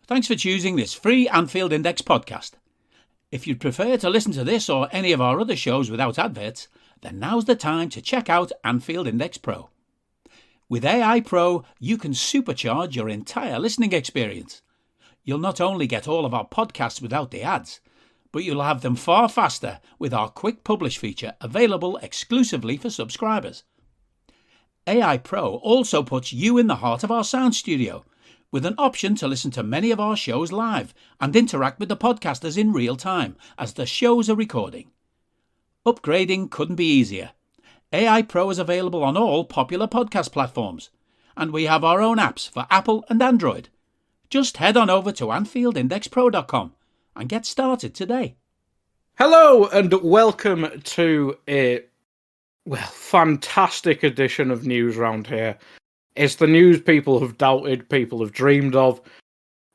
Thanks for choosing this free Anfield Index podcast. If you'd prefer to listen to this or any of our other shows without adverts, then now's the time to check out Anfield Index Pro. With AI Pro, you can supercharge your entire listening experience. You'll not only get all of our podcasts without the ads, but you'll have them far faster with our quick publish feature available exclusively for subscribers. AI Pro also puts you in the heart of our sound studio, with an option to listen to many of our shows live and interact with the podcasters in real time as the shows are recording. Upgrading couldn't be easier. AI Pro is available on all popular podcast platforms, and we have our own apps for Apple and Android. Just head on over to AnfieldIndexPro.com and get started today. Hello and welcome to a fantastic edition of Newsround here. It's the news people have doubted, people have dreamed of.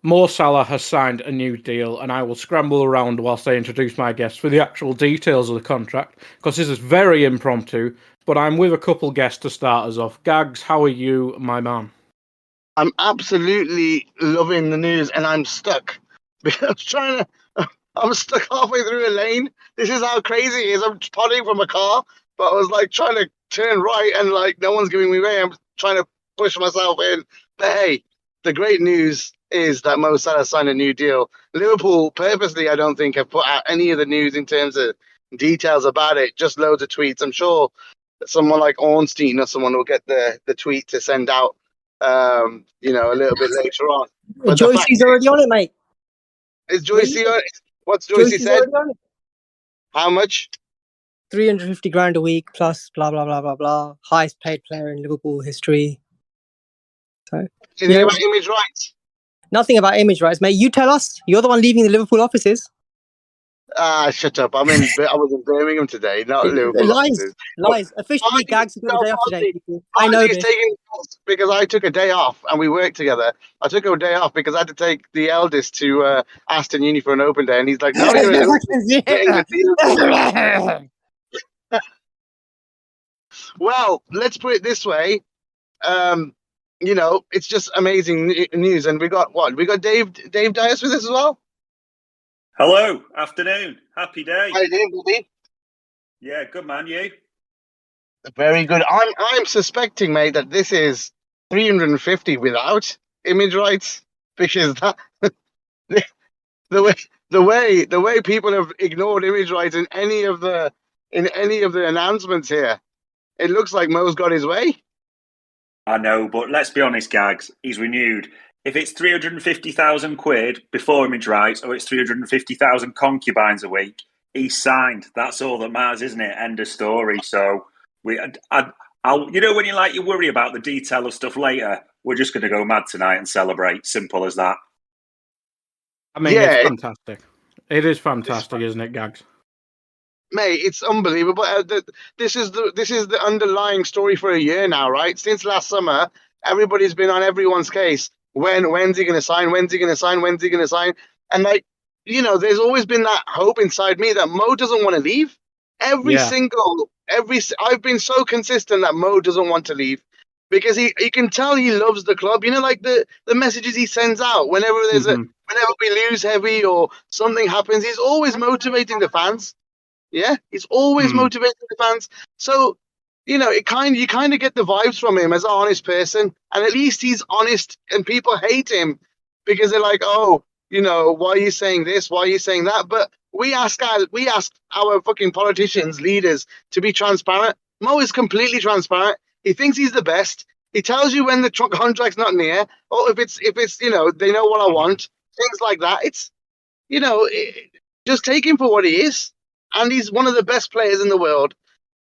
Mo Salah has signed a new deal, and I will scramble around whilst I introduce my guests for the actual details of the contract, because this is very impromptu, but I'm with a couple guests to start us off. Gags, how are you, my man? I'm absolutely loving the news, and I'm stuck. Because I'm stuck halfway through a lane. This is how crazy it is. I'm potting from a car, but I was like trying to turn right, and like no one's giving me way. I'm trying to push myself in. But hey, the great news is that Mo Salah signed a new deal. Liverpool purposely, I don't think, have put out any of the news in terms of details about it. Just loads of tweets. I'm sure someone like Ornstein or someone will get the tweet to send out, a little bit later on. But Joycey's already on it, mate. Is Joycey on it? What's Joycey said? How much? 350 grand a week plus blah blah blah blah blah. Highest paid player in Liverpool history. So Anything about image rights? Nothing about image rights, mate. You tell us. You're the one leaving the Liverpool offices. Shut up. I was in Birmingham today, not Liverpool. Lies. Officially, Gags has got a day off today. I know this. Because I took a day off and we worked together. I took a day off because I had to take the eldest to Aston Uni for an open day, and he's like, "No, Well, let's put it this way. It's just amazing news, and we got Dave Dias with us as well. Hello, afternoon, happy day. How you doing, buddy? Yeah, good man. You? Very good. I'm suspecting, mate, that this is 350 without image rights, because that the way people have ignored image rights in any of the announcements here, it looks like Mo's got his way. I know, but let's be honest, Gags. He's renewed. If it's 350,000 quid before image rights, or it's 350,000 concubines a week, he's signed. That's all that matters, isn't it? End of story. So I'll when you worry about the detail of stuff later, we're just going to go mad tonight and celebrate. Simple as that. I mean, yeah, it's fantastic. It is fantastic, isn't it, Gags? Mate, it's unbelievable. This is the underlying story for a year now, right? Since last summer, everybody's been on everyone's case. When's he going to sign? When's he going to sign? When's he going to sign? And there's always been that hope inside me that Mo doesn't want to leave. I've been so consistent that Mo doesn't want to leave, because he can tell he loves the club. Like the messages he sends out whenever whenever we lose heavy or something happens, he's always motivating the fans. Yeah, he's always motivating the fans. So, you kind of get the vibes from him as an honest person, and at least he's honest. And people hate him because they're like, oh, why are you saying this? Why are you saying that? But we ask our fucking politicians, leaders, to be transparent. Mo is completely transparent. He thinks he's the best. He tells you when the contract's not near, or if it's they know what I want. Things like that. It's just take him for what he is. And he's one of the best players in the world,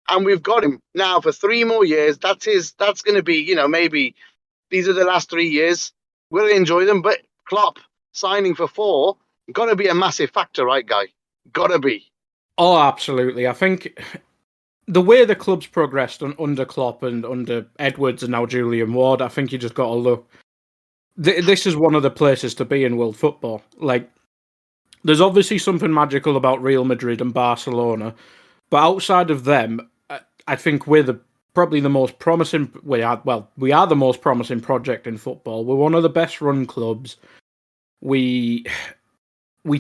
and we've got him now for 3 more years. That's going to be, maybe these are the last 3 years. We'll enjoy them, but Klopp signing for 4 got to be a massive factor, right, Guy? Got to be. Oh, absolutely. I think the way the club's progressed under Klopp and under Edwards and now Julian Ward, I think you just got to look. This is one of the places to be in world football. Like, there's obviously something magical about Real Madrid and Barcelona, but outside of them, I think we're probably the most promising. We are the most promising project in football. We're one of the best run clubs. we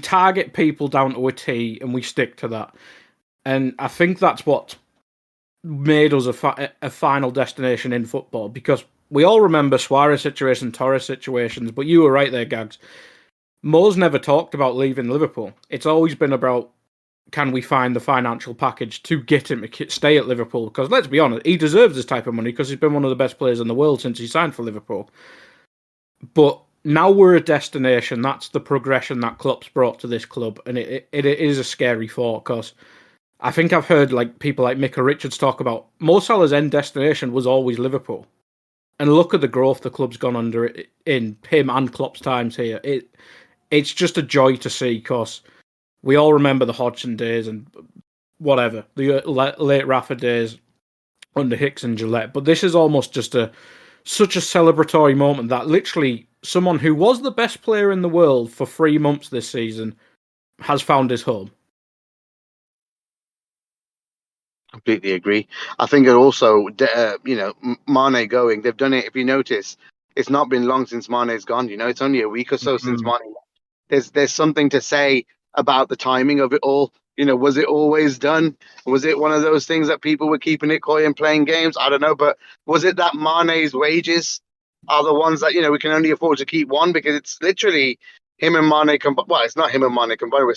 target people down to a T and we stick to that. And I think that's what made us a final destination in football, because we all remember Suarez situation, Torres situations, but you were right there, Gags. Mo's never talked about leaving Liverpool. It's always been about, can we find the financial package to get him to stay at Liverpool? Because let's be honest, he deserves this type of money because he's been one of the best players in the world since he signed for Liverpool. But now we're a destination. That's the progression that Klopp's brought to this club, and it is a scary thought, because I think I've heard people like Micah Richards talk about Mo Salah's end destination was always Liverpool. And look at the growth the club's gone under in him and Klopp's times here. It's just a joy to see, because we all remember the Hodgson days and whatever, the late Rafa days under Hicks and Gillette. But this is almost just such a celebratory moment that literally someone who was the best player in the world for 3 months this season has found his home. Completely agree. I think it also, Mane going, they've done it. If you notice, it's not been long since Mane's gone. It's only a week or so since Mane. There's something to say about the timing of it all. Was it always done? Was it one of those things that people were keeping it coy and playing games? I don't know, but was it that Mane's wages are the ones that we can only afford to keep one, because it's literally him and Mane combined. Well, it's not him and Mane combined. We're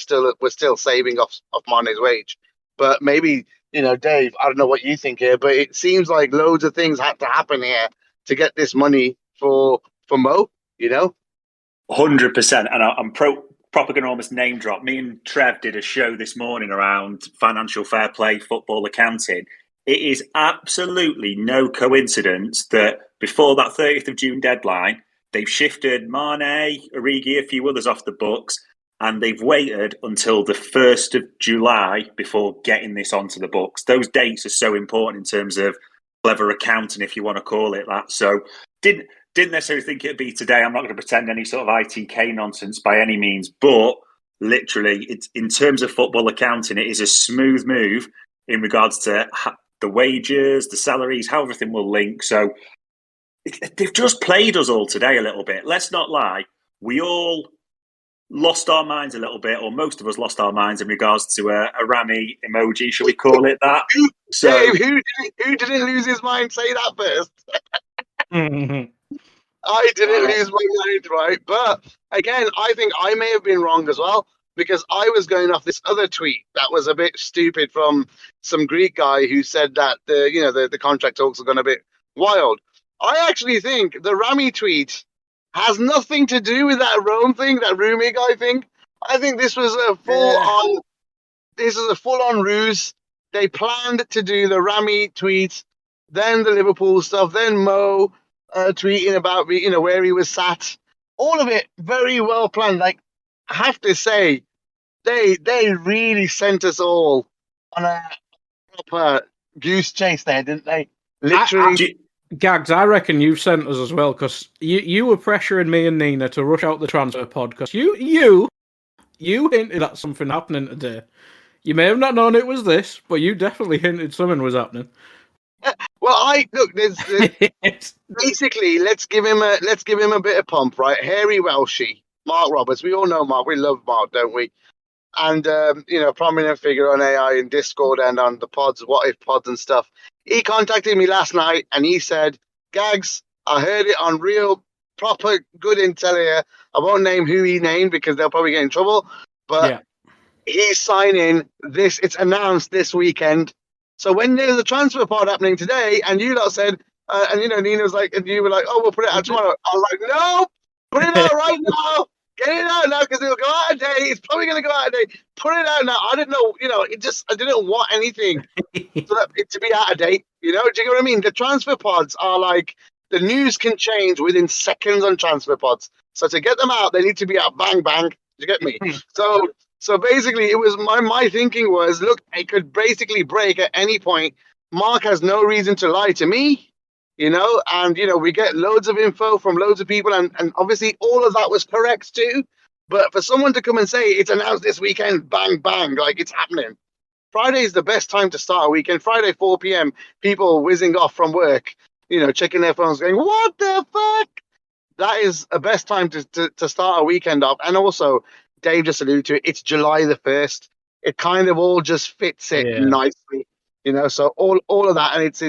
still saving off Mane's wage, but maybe. Dave, I don't know what you think here, but it seems like loads of things had to happen here to get this money for Mo, 100%. And I'm proper going to almost name drop. Me and Trev did a show this morning around financial fair play, football accounting. It is absolutely no coincidence that before that 30th of June deadline, they've shifted Mane, Origi, a few others off the books, and they've waited until the 1st of July before getting this onto the books. Those dates are so important in terms of clever accounting, if you want to call it that. So didn't necessarily think it'd be today. I'm not going to pretend any sort of ITK nonsense by any means, but literally, it's in terms of football accounting, it is a smooth move in regards to the wages, the salaries, how everything will link. So they've just played us all today a little bit. Let's not lie. We all lost our minds a little bit, or most of us lost our minds in regards to a Rami emoji, shall we call it that? So Dave, who didn't lose his mind? Say that first. I didn't lose my mind, right? But again, I think I may have been wrong as well, because I was going off this other tweet that was a bit stupid from some Greek guy who said that the contract talks are going a bit wild. I actually think the Rami tweet has nothing to do with that Rome thing, that Rumi guy thing. I think this was a full-on ruse. They planned to do the Rami tweet, then the Liverpool stuff, then Mo tweeting about where he was sat. All of it very well planned. I have to say, they really sent us all on a proper goose chase there, didn't they? Literally. Gags, I reckon you've sent us as well, because you were pressuring me and Nina to rush out the transfer pod, because you hinted at something happening today. You may have not known it was this, but you definitely hinted something was happening. Well, there's basically let's give him a bit of pump, right? Hairy Welshie, Mark Roberts. We all know Mark. We love Mark, don't we? And prominent figure on AI and Discord and on the pods, what if pods and stuff. He contacted me last night and he said, Gags, I heard it on real proper good intel here. I won't name who he named because they'll probably get in trouble. But he's signing this. It's announced this weekend. So when there's a transfer pod happening today, and you lot said, Nina was like, and you were like, oh, we'll put it out tomorrow. I was like, no, put it out right now. Get it out now, because it'll go out a day. It's probably going to go out a day. Put it out now. I didn't know, I didn't want anything to be out of date. Do you get what I mean? The transfer pods are like, the news can change within seconds on transfer pods. So to get them out, they need to be out bang, bang. Do you get me? So basically, it was my thinking was, look, it could basically break at any point. Mark has no reason to lie to me. And, we get loads of info from loads of people, and obviously all of that was correct too. But for someone to come and say it's announced this weekend, bang, bang, like it's happening. Friday is the best time to start a weekend. Friday, 4 p.m., people whizzing off from work, checking their phones, going, what the fuck? that is the best time to start a weekend off. And also, Dave just alluded to it. It's July the 1st. It kind of all just fits it nicely, So all of that, and it's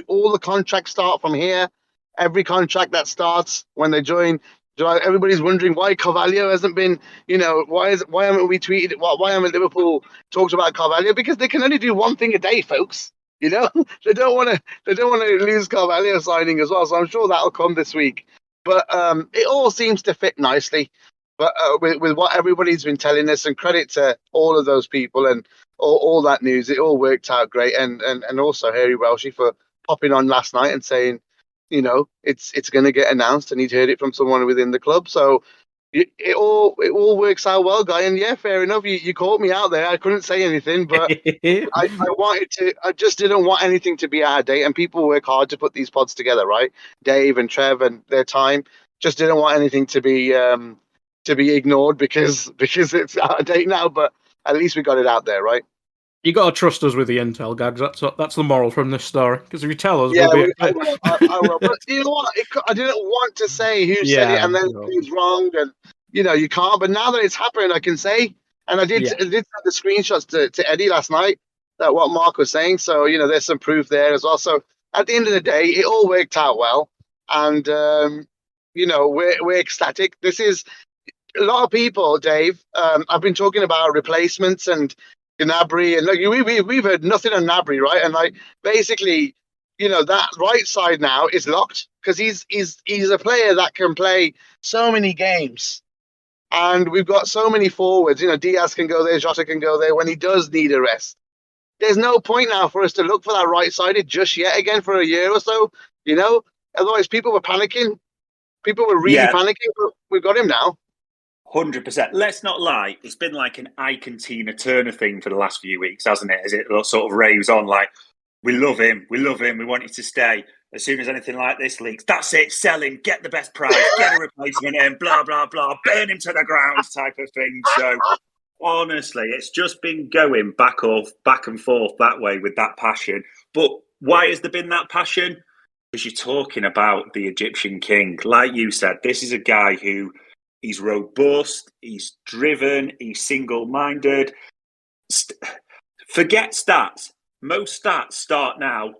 all the contracts start from here. Every contract that starts when they join July, everybody's wondering why Carvalho hasn't been, why haven't we tweeted? Why haven't Liverpool talked about Carvalho? Because they can only do one thing a day, folks. They don't want to lose Carvalho signing as well. So I'm sure that'll come this week. But it all seems to fit nicely. But with what everybody's been telling us, and credit to all of those people and all that news, it all worked out great. And also Harry Welshie for popping on last night and saying, it's going to get announced, and he'd heard it from someone within the club. So it all works out well, Guy. And yeah, fair enough. You caught me out there. I couldn't say anything, but I wanted to. I just didn't want anything to be out of date. And people work hard to put these pods together, right? Dave and Trev and their time. Just didn't want anything to be ignored because it's out of date now. But at least we got it out there, right? You got to trust us with the intel, Gags. That's the moral from this story. Because if you tell us, yeah, we'll be. I will. But you know what? I didn't want to say who said it and then it's wrong, and you can't. But now that it's happened, I can say. And I did send the screenshots to Eddie last night that what Mark was saying. So there's some proof there as well. So at the end of the day, it all worked out well, and we're ecstatic. This is a lot of people, Dave. I've been talking about replacements and Gnabry, and we've heard nothing on Gnabry, right? And basically, that right side now is locked because he's a player that can play so many games, and we've got so many forwards. Diaz can go there, Jota can go there when he does need a rest. There's no point now for us to look for that right sided just yet again for a year or so. Otherwise people were panicking. People were really panicking, but we've got him now. 100%. Let's not lie. It's been like an Ike and Tina Turner thing for the last few weeks, hasn't it? As it sort of raves on, like, we love him, we want him to stay. As soon as anything like this leaks, that's it, sell him, get the best price, get a replacement in, blah, blah, blah, burn him to the ground type of thing. So, honestly, it's just been going back and forth that way with that passion. But why has there been that passion? Because you're talking about the Egyptian king. Like you said, this is a guy who... he's robust, he's driven, he's single-minded. Forget stats. Most stats start now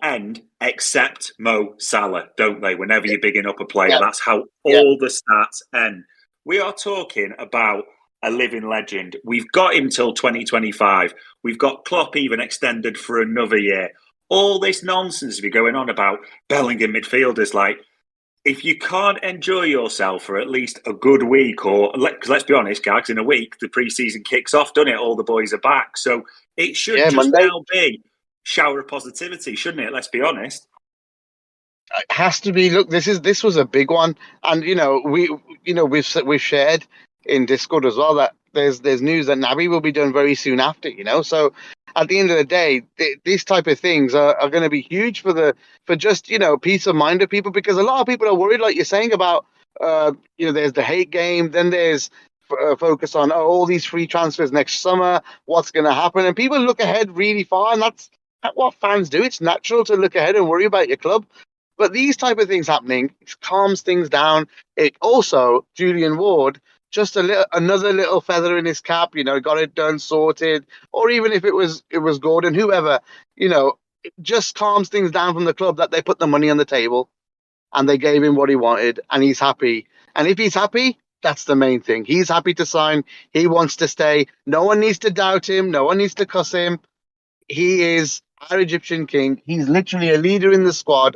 end except Mo Salah, don't they? Whenever you're bigging up a player, that's how all the stats end. We are talking about a living legend. We've got him till 2025. We've got Klopp even extended for another year. All this nonsense we going on about Bellingham midfielders, like, if you can't enjoy yourself for at least a good week, or let's be honest, Gags, in a week, the pre-season kicks off, doesn't it? All the boys are back. So it should just Monday. Now be shower of positivity, shouldn't it? Let's be honest. It has to be. Look, this was a big one. And, we've shared in Discord as well that there's news that Naby will be done very soon after, So at the end of the day, these type of things are going to be huge for just, peace of mind of people, because a lot of people are worried, like you're saying, about, there's the hate game, then there's focus on all these free transfers next summer, what's going to happen. And people look ahead really far, and that's what fans do. It's natural to look ahead and worry about your club. But these type of things happening, it calms things down. It also, Julian Ward, just another little feather in his cap, got it done, sorted, or even if it was Gordon, whoever, it just calms things down from the club that they put the money on the table and they gave him what he wanted and he's happy. And if he's happy, that's the main thing. He's happy to sign. He wants to stay. No one needs to doubt him. No one needs to cuss him. He is our Egyptian king. He's literally a leader in the squad.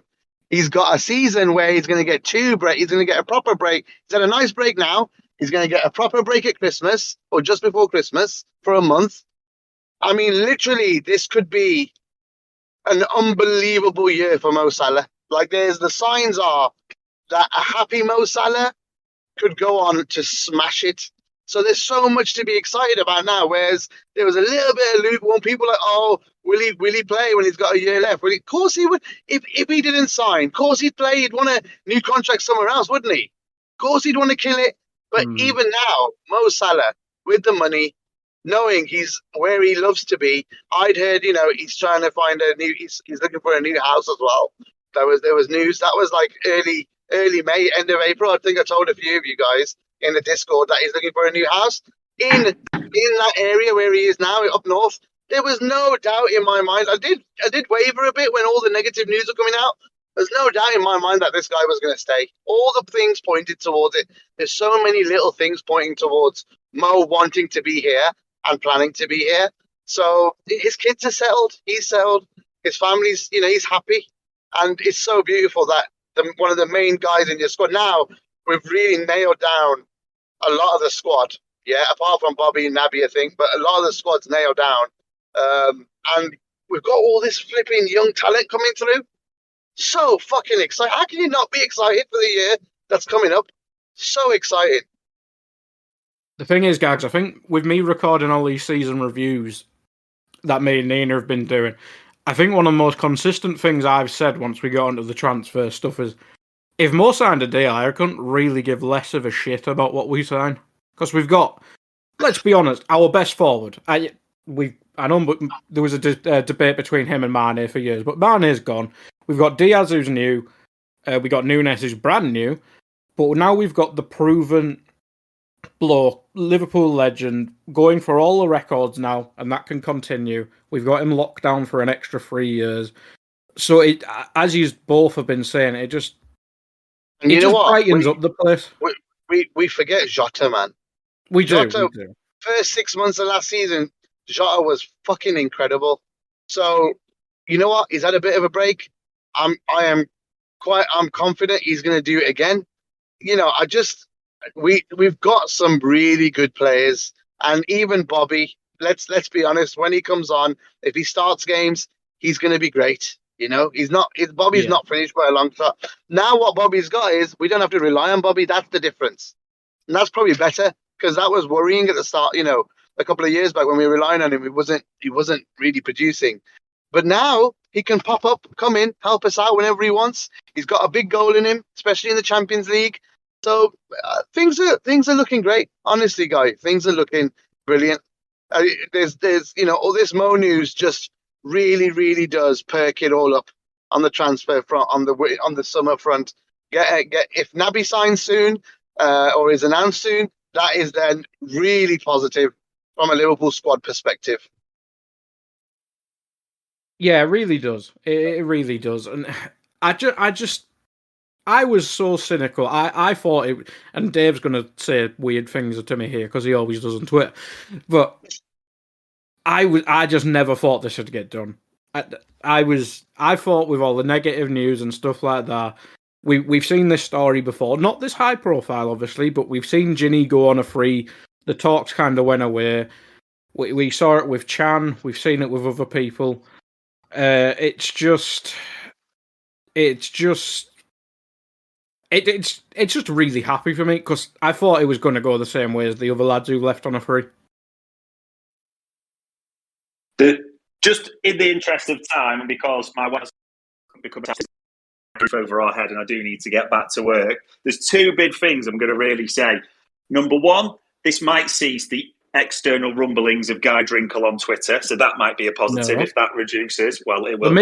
He's got a season where he's going to get 2 breaks. He's going to get a proper break. He's had a nice break now. He's going to get a proper break at Christmas or just before Christmas for a month. I mean, literally, this could be an unbelievable year for Mo Salah. Like, the signs are that a happy Mo Salah could go on to smash it. So there's so much to be excited about now, whereas there was a little bit of lukewarm. People like, oh, will he play when he's got a year left? Of course he would. If he didn't sign, of course he'd play. He'd want a new contract somewhere else, wouldn't he? Of course he'd want to kill it. But even now, Mo Salah, with the money, knowing he's where he loves to be, I'd heard, he's trying to find he's looking for a new house as well. There was news. That was like early early May, end of April. I think I told a few of you guys in the Discord that he's looking for a new house in that area where he is now, up north. There was no doubt in my mind. I did waver a bit when all the negative news were coming out. There's no doubt in my mind that this guy was going to stay. All the things pointed towards it. There's so many little things pointing towards Mo wanting to be here and planning to be here. So his kids are settled. He's settled. His family's, he's happy. And it's so beautiful that one of the main guys in your squad. Now, we've really nailed down a lot of the squad. Yeah, apart from Bobby and Naby, I think. But a lot of the squad's nailed down. And we've got all this flipping young talent coming through. So fucking excited. How can you not be excited for the year that's coming up? So excited. The thing is, Gags, I think with me recording all these season reviews that me and Nina have been doing, I think one of the most consistent things I've said once we got onto the transfer stuff is, if Mo signed a deal, I couldn't really give less of a shit about what we sign. Because we've got, let's be honest, our best forward. I know there was a debate between him and Mane for years, but Mane's gone. We've got Diaz, who's new. We got Nunes, who's brand new. But now we've got the proven bloke, Liverpool legend, going for all the records now, and that can continue. We've got him locked down for an extra 3 years. So, as you both have been saying, it just brightens up the place. We forget Jota, man. We do. First 6 months of last season, Jota was fucking incredible. So, you know what? He's had a bit of a break. I'm confident he's going to do it again. We've got some really good players, and even Bobby. Let's be honest. When he comes on, if he starts games, he's going to be great. Bobby's not finished by a long shot. Now what Bobby's got is we don't have to rely on Bobby. That's the difference, and that's probably better because that was worrying at the start. A couple of years back when we were relying on him, he wasn't really producing. But now he can pop up, come in, help us out whenever he wants. He's got a big goal in him, especially in the Champions League. So things are looking great. Honestly, guys, things are looking brilliant. There's all this Mo news just really, really does perk it all up on the transfer front, on the summer front. If Naby signs soon or is announced soon, that is then really positive from a Liverpool squad perspective. Yeah, it really does. It really does. And I was so cynical. I thought it, and Dave's going to say weird things to me here because he always does on Twitter, but I just never thought this would get done. I thought with all the negative news and stuff like that, we've seen this story before. Not this high profile, obviously, but we've seen Ginny go on a free. The talks kind of went away. We saw it with Chan. We've seen it with other people. It's just really happy for me because I thought it was going to go the same way as the other lads who left on a free. Just in the interest of time, and because my wife's become roof over our head and I do need to get back to work, there's two big things I'm going to really say. Number one, this might cease the external rumblings of Guy Drinkle on Twitter, so that might be a positive if that reduces. Well, it will. The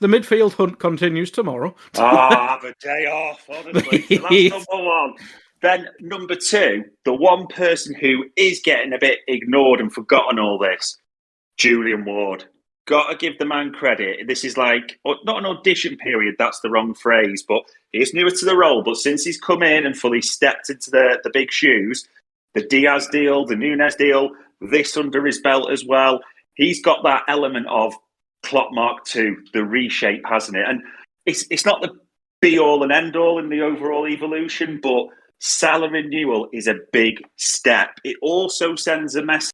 midfield hunt continues tomorrow. Have a day off, honestly. So that's number one. Then number two, the one person who is getting a bit ignored and forgotten all this, Julian Ward. Got to give the man credit. This is like, not an audition period, that's the wrong phrase, but he's newer to the role. But since he's come in and fully stepped into the big shoes, the Diaz deal, the Nunes deal, this under his belt as well, he's got that element of Klopp Mark II, the reshape, hasn't it? And it's not the be-all and end-all in the overall evolution, but Salah renewal is a big step. It also sends a message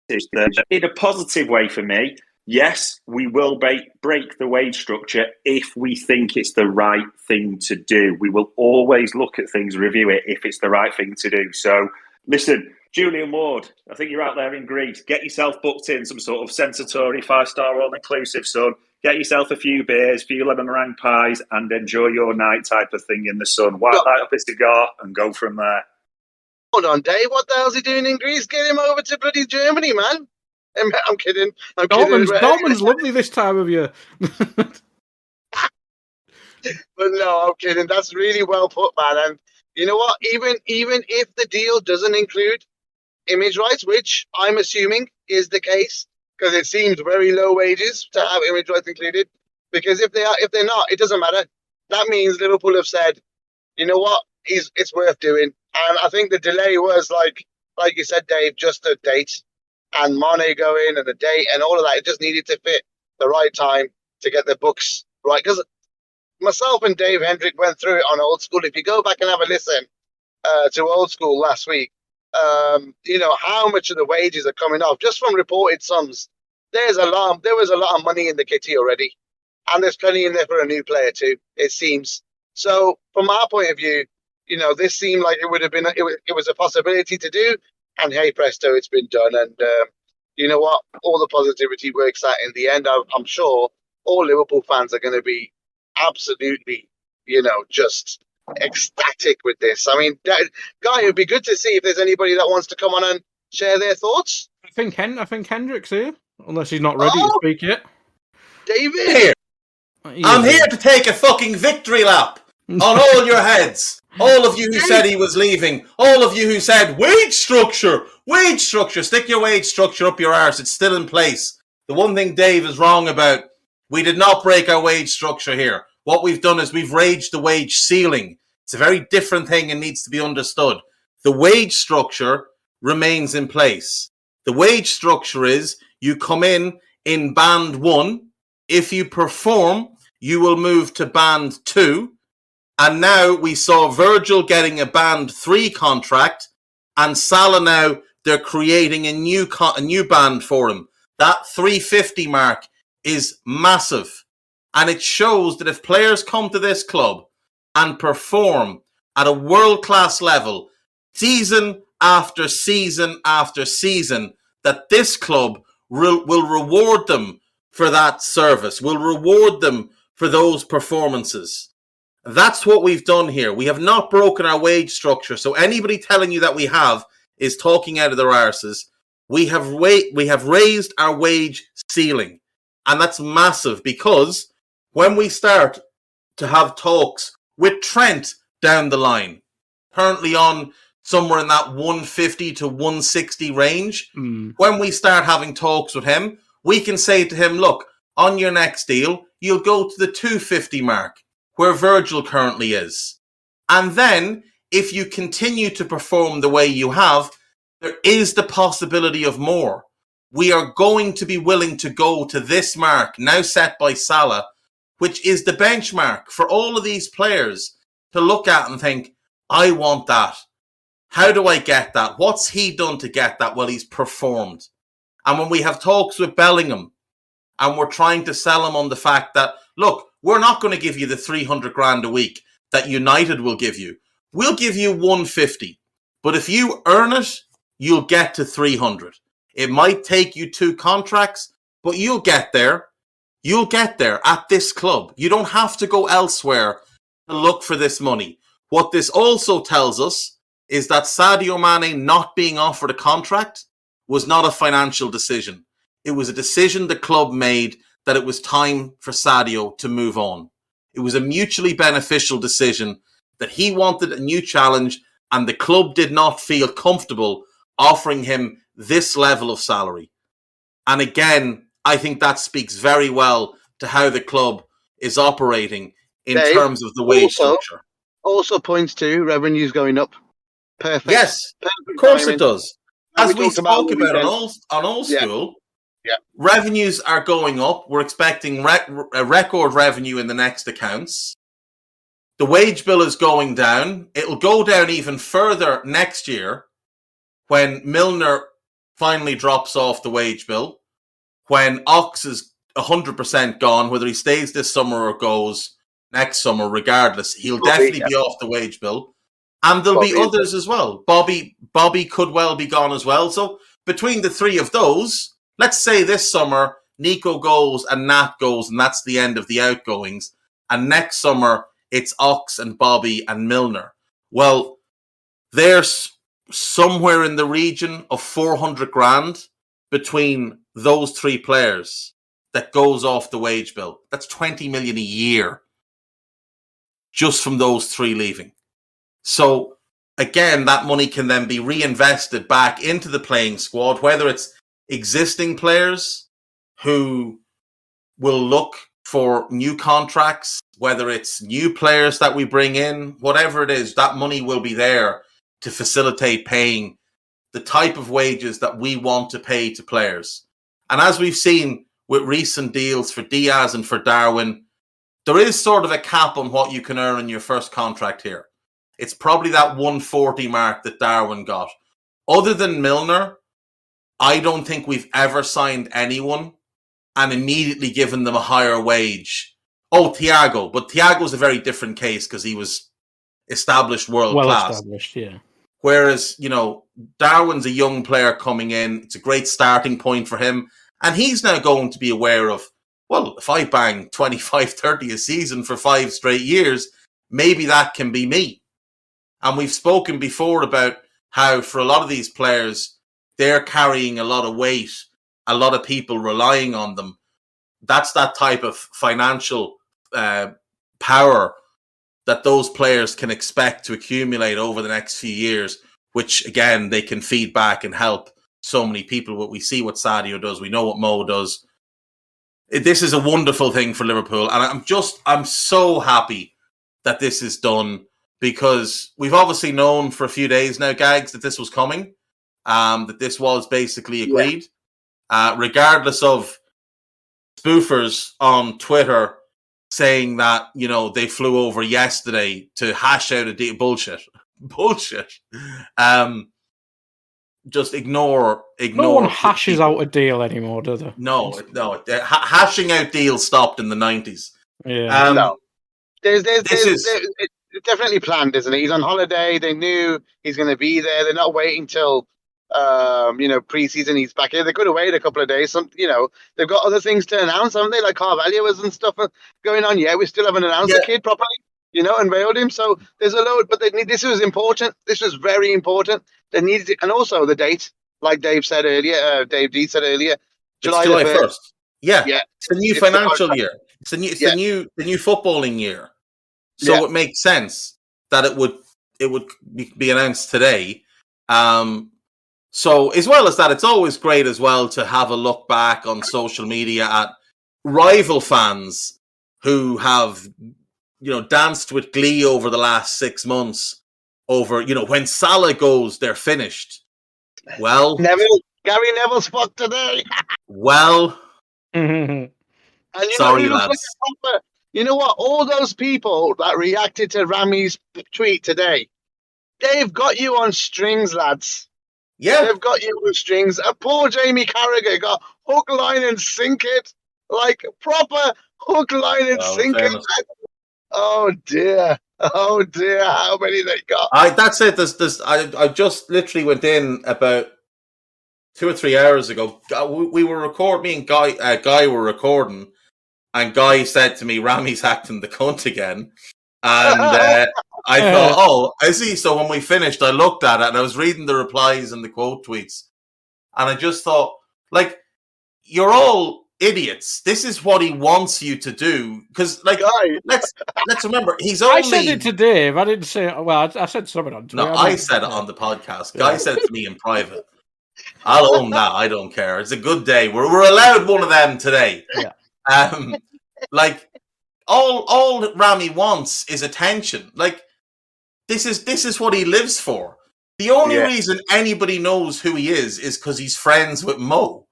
that, in a positive way for me, yes, we will break the wage structure if we think it's the right thing to do. We will always look at things, review it if it's the right thing to do. So, listen, Julian Ward, I think you're out there in Greece. Get yourself booked in some sort of Sensatori 5-star all-inclusive, son. Get yourself a few beers, a few lemon meringue pies, and enjoy your night type of thing in the sun. Light up a cigar and go from there. Hold on, Dave. What the hell's he doing in Greece? Get him over to bloody Germany, man. I'm kidding. Dortmund's lovely this time of year. But no, I'm kidding. That's really well put, man. And you know what? Even if the deal doesn't include image rights, which I'm assuming is the case, because it seems very low wages to have image rights included. Because if they're not, it doesn't matter. That means Liverpool have said, you know what, it's worth doing. And I think the delay was like you said, Dave, just a date and Mane going and the date and all of that. It just needed to fit the right time to get the books right. Because myself and Dave Hendrick went through it on Old School. If you go back and have a listen to Old School last week, you know how much of the wages are coming off just from reported sums. There was a lot of money in the kitty already, and there's plenty in there for a new player too. It seems so. From our point of view, you know, this seemed like it would have been it was a possibility to do, and hey presto, it's been done. And you know what? All the positivity works out in the end. I'm sure all Liverpool fans are going to be absolutely, you know, just ecstatic with this. I mean, Guy, it'd be good to see if there's anybody that wants to come on and share their thoughts. I think Hendrick's here, unless he's not ready to speak yet. David, Here. I'm here to take a fucking victory lap on all your heads. All of you who said he was leaving. All of you who said wage structure. Stick your wage structure up your arse. It's still in place. The one thing Dave is wrong about, we did not break our wage structure here. What we've done is we've raised the wage ceiling. It's a very different thing and needs to be understood. The wage structure remains in place. The wage structure is you come in band 1. If you perform, you will move to band 2. And now we saw Virgil getting a band 3 contract, and Salah now they're creating a new band for him. That 350 mark is massive. And it shows that if players come to this club and perform at a world-class level, season after season after season, that this club will reward them for that service, will reward them for those performances. That's what we've done here. We have not broken our wage structure. So anybody telling you that we have is talking out of their arses. We have raised our wage ceiling. And that's massive, because when we start to have talks with Trent down the line, currently on somewhere in that 150 to 160 range, when we start having talks with him, we can say to him, look, on your next deal, you'll go to the 250 mark, where Virgil currently is. And then, if you continue to perform the way you have, there is the possibility of more. We are going to be willing to go to this mark, now set by Salah, which is the benchmark for all of these players to look at and think, I want that. How do I get that? What's he done to get that? Well, he's performed. And when we have talks with Bellingham, and we're trying to sell him on the fact that, look, we're not going to give you the 300 grand a week that United will give you. We'll give you 150. But if you earn it, you'll get to 300. It might take you 2 contracts, but you'll get there. You'll get there at this club. You don't have to go elsewhere to look for this money. What this also tells us is that Sadio Mane not being offered a contract was not a financial decision. It was a decision the club made that it was time for Sadio to move on. It was a mutually beneficial decision that he wanted a new challenge, and the club did not feel comfortable offering him this level of salary. And again, I think that speaks very well to how the club is operating in Dave, terms of the wage structure. Also points to revenues going up. Perfect. Yes, Perfect of course timing. it does. As we spoke about on Old School, revenues are going up. We're expecting a record revenue in the next accounts. The wage bill is going down. It'll go down even further next year when Milner finally drops off the wage bill, when Ox is 100% gone, whether he stays this summer or goes next summer, regardless, he'll definitely be off the wage bill. And there'll be others as well. Bobby could well be gone as well. So between the three of those, let's say this summer, Nico goes and Nat goes, and that's the end of the outgoings. And next summer, it's Ox and Bobby and Milner. Well, there's somewhere in the region of 400 grand between those three players that goes off the wage bill. That's 20 million a year. just from those 3 leaving. So again, that money can then be reinvested back into the playing squad, whether it's existing players who will look for new contracts, whether it's new players that we bring in, whatever it is, that money will be there to facilitate paying the type of wages that we want to pay to players. And as we've seen with recent deals for Diaz and for Darwin, there is sort of a cap on what you can earn in your first contract here. It's probably that 140 mark that Darwin got. Other than Milner, I don't think we've ever signed anyone and immediately given them a higher wage. Oh, Thiago. But Thiago's a very different case because he was established world class. Well established, yeah. Whereas, Darwin's a young player coming in. It's a great starting point for him. And he's now going to be aware of, well, if I bang 25, 30 a season for 5 straight years, maybe that can be me. And we've spoken before about how for a lot of these players, they're carrying a lot of weight, a lot of people relying on them. That's that type of financial power that those players can expect to accumulate over the next few years, which, again, they can feed back and help so many people. What we see what Sadio does, we know what Mo does. This is a wonderful thing for Liverpool, and I'm so happy that this is done, because we've obviously known for a few days now, Gags, that this was coming, that this was basically agreed, regardless of spoofers on Twitter saying that, they flew over yesterday to hash out a deal. Bullshit. Just ignore. No one hashes out a deal anymore, do they? No. Hashing out deals stopped in the 90s. Yeah. No. It's definitely planned, isn't it? He's on holiday. They knew he's going to be there. They're not waiting till, pre-season. He's back here. They could have waited a couple of days. They've got other things to announce, haven't they? Like Carvalho's and stuff going on. Yeah, we still haven't announced the kid properly, unveiled him. So there's a load, but this was important. This was very important. They needed it, and also the date, like Dave said earlier. Dave D said earlier, July 1st. Yeah, it's the new financial year. It's the new footballing year. So it makes sense that it would be announced today. So as well as that, it's always great as well to have a look back on social media at rival fans who have, danced with glee over the last 6 months over, when Salah goes, they're finished. Well, Gary Neville's fucked today. Well, and sorry, lads. You know what? All those people that reacted to Rami's tweet today, they've got you on strings, lads. Yeah. They've got you on strings. Poor Jamie Carragher got hook, line, and sink it. Like proper hook, line, and sink it. Oh dear. How many they got? That's it. I just literally went in about 2 or 3 hours ago. We were recording, me and Guy were recording, and Guy said to me, Rami's acting the cunt again. And I thought, oh, is he? So when we finished, I looked at it and I was reading the replies and the quote tweets. And I just thought, like, you're all idiots. This is what he wants you to do. Because, like, let's remember, he's only... I said it to Dave. I didn't say... Well, I said something on Twitter. No, I said it on the podcast. Guy said it to me in private. I'll own that. I don't care. It's a good day. We're allowed one of them today. Yeah. Like, all Rami wants is attention. Like, this is what he lives for. The only reason anybody knows who he is because he's friends with Mo.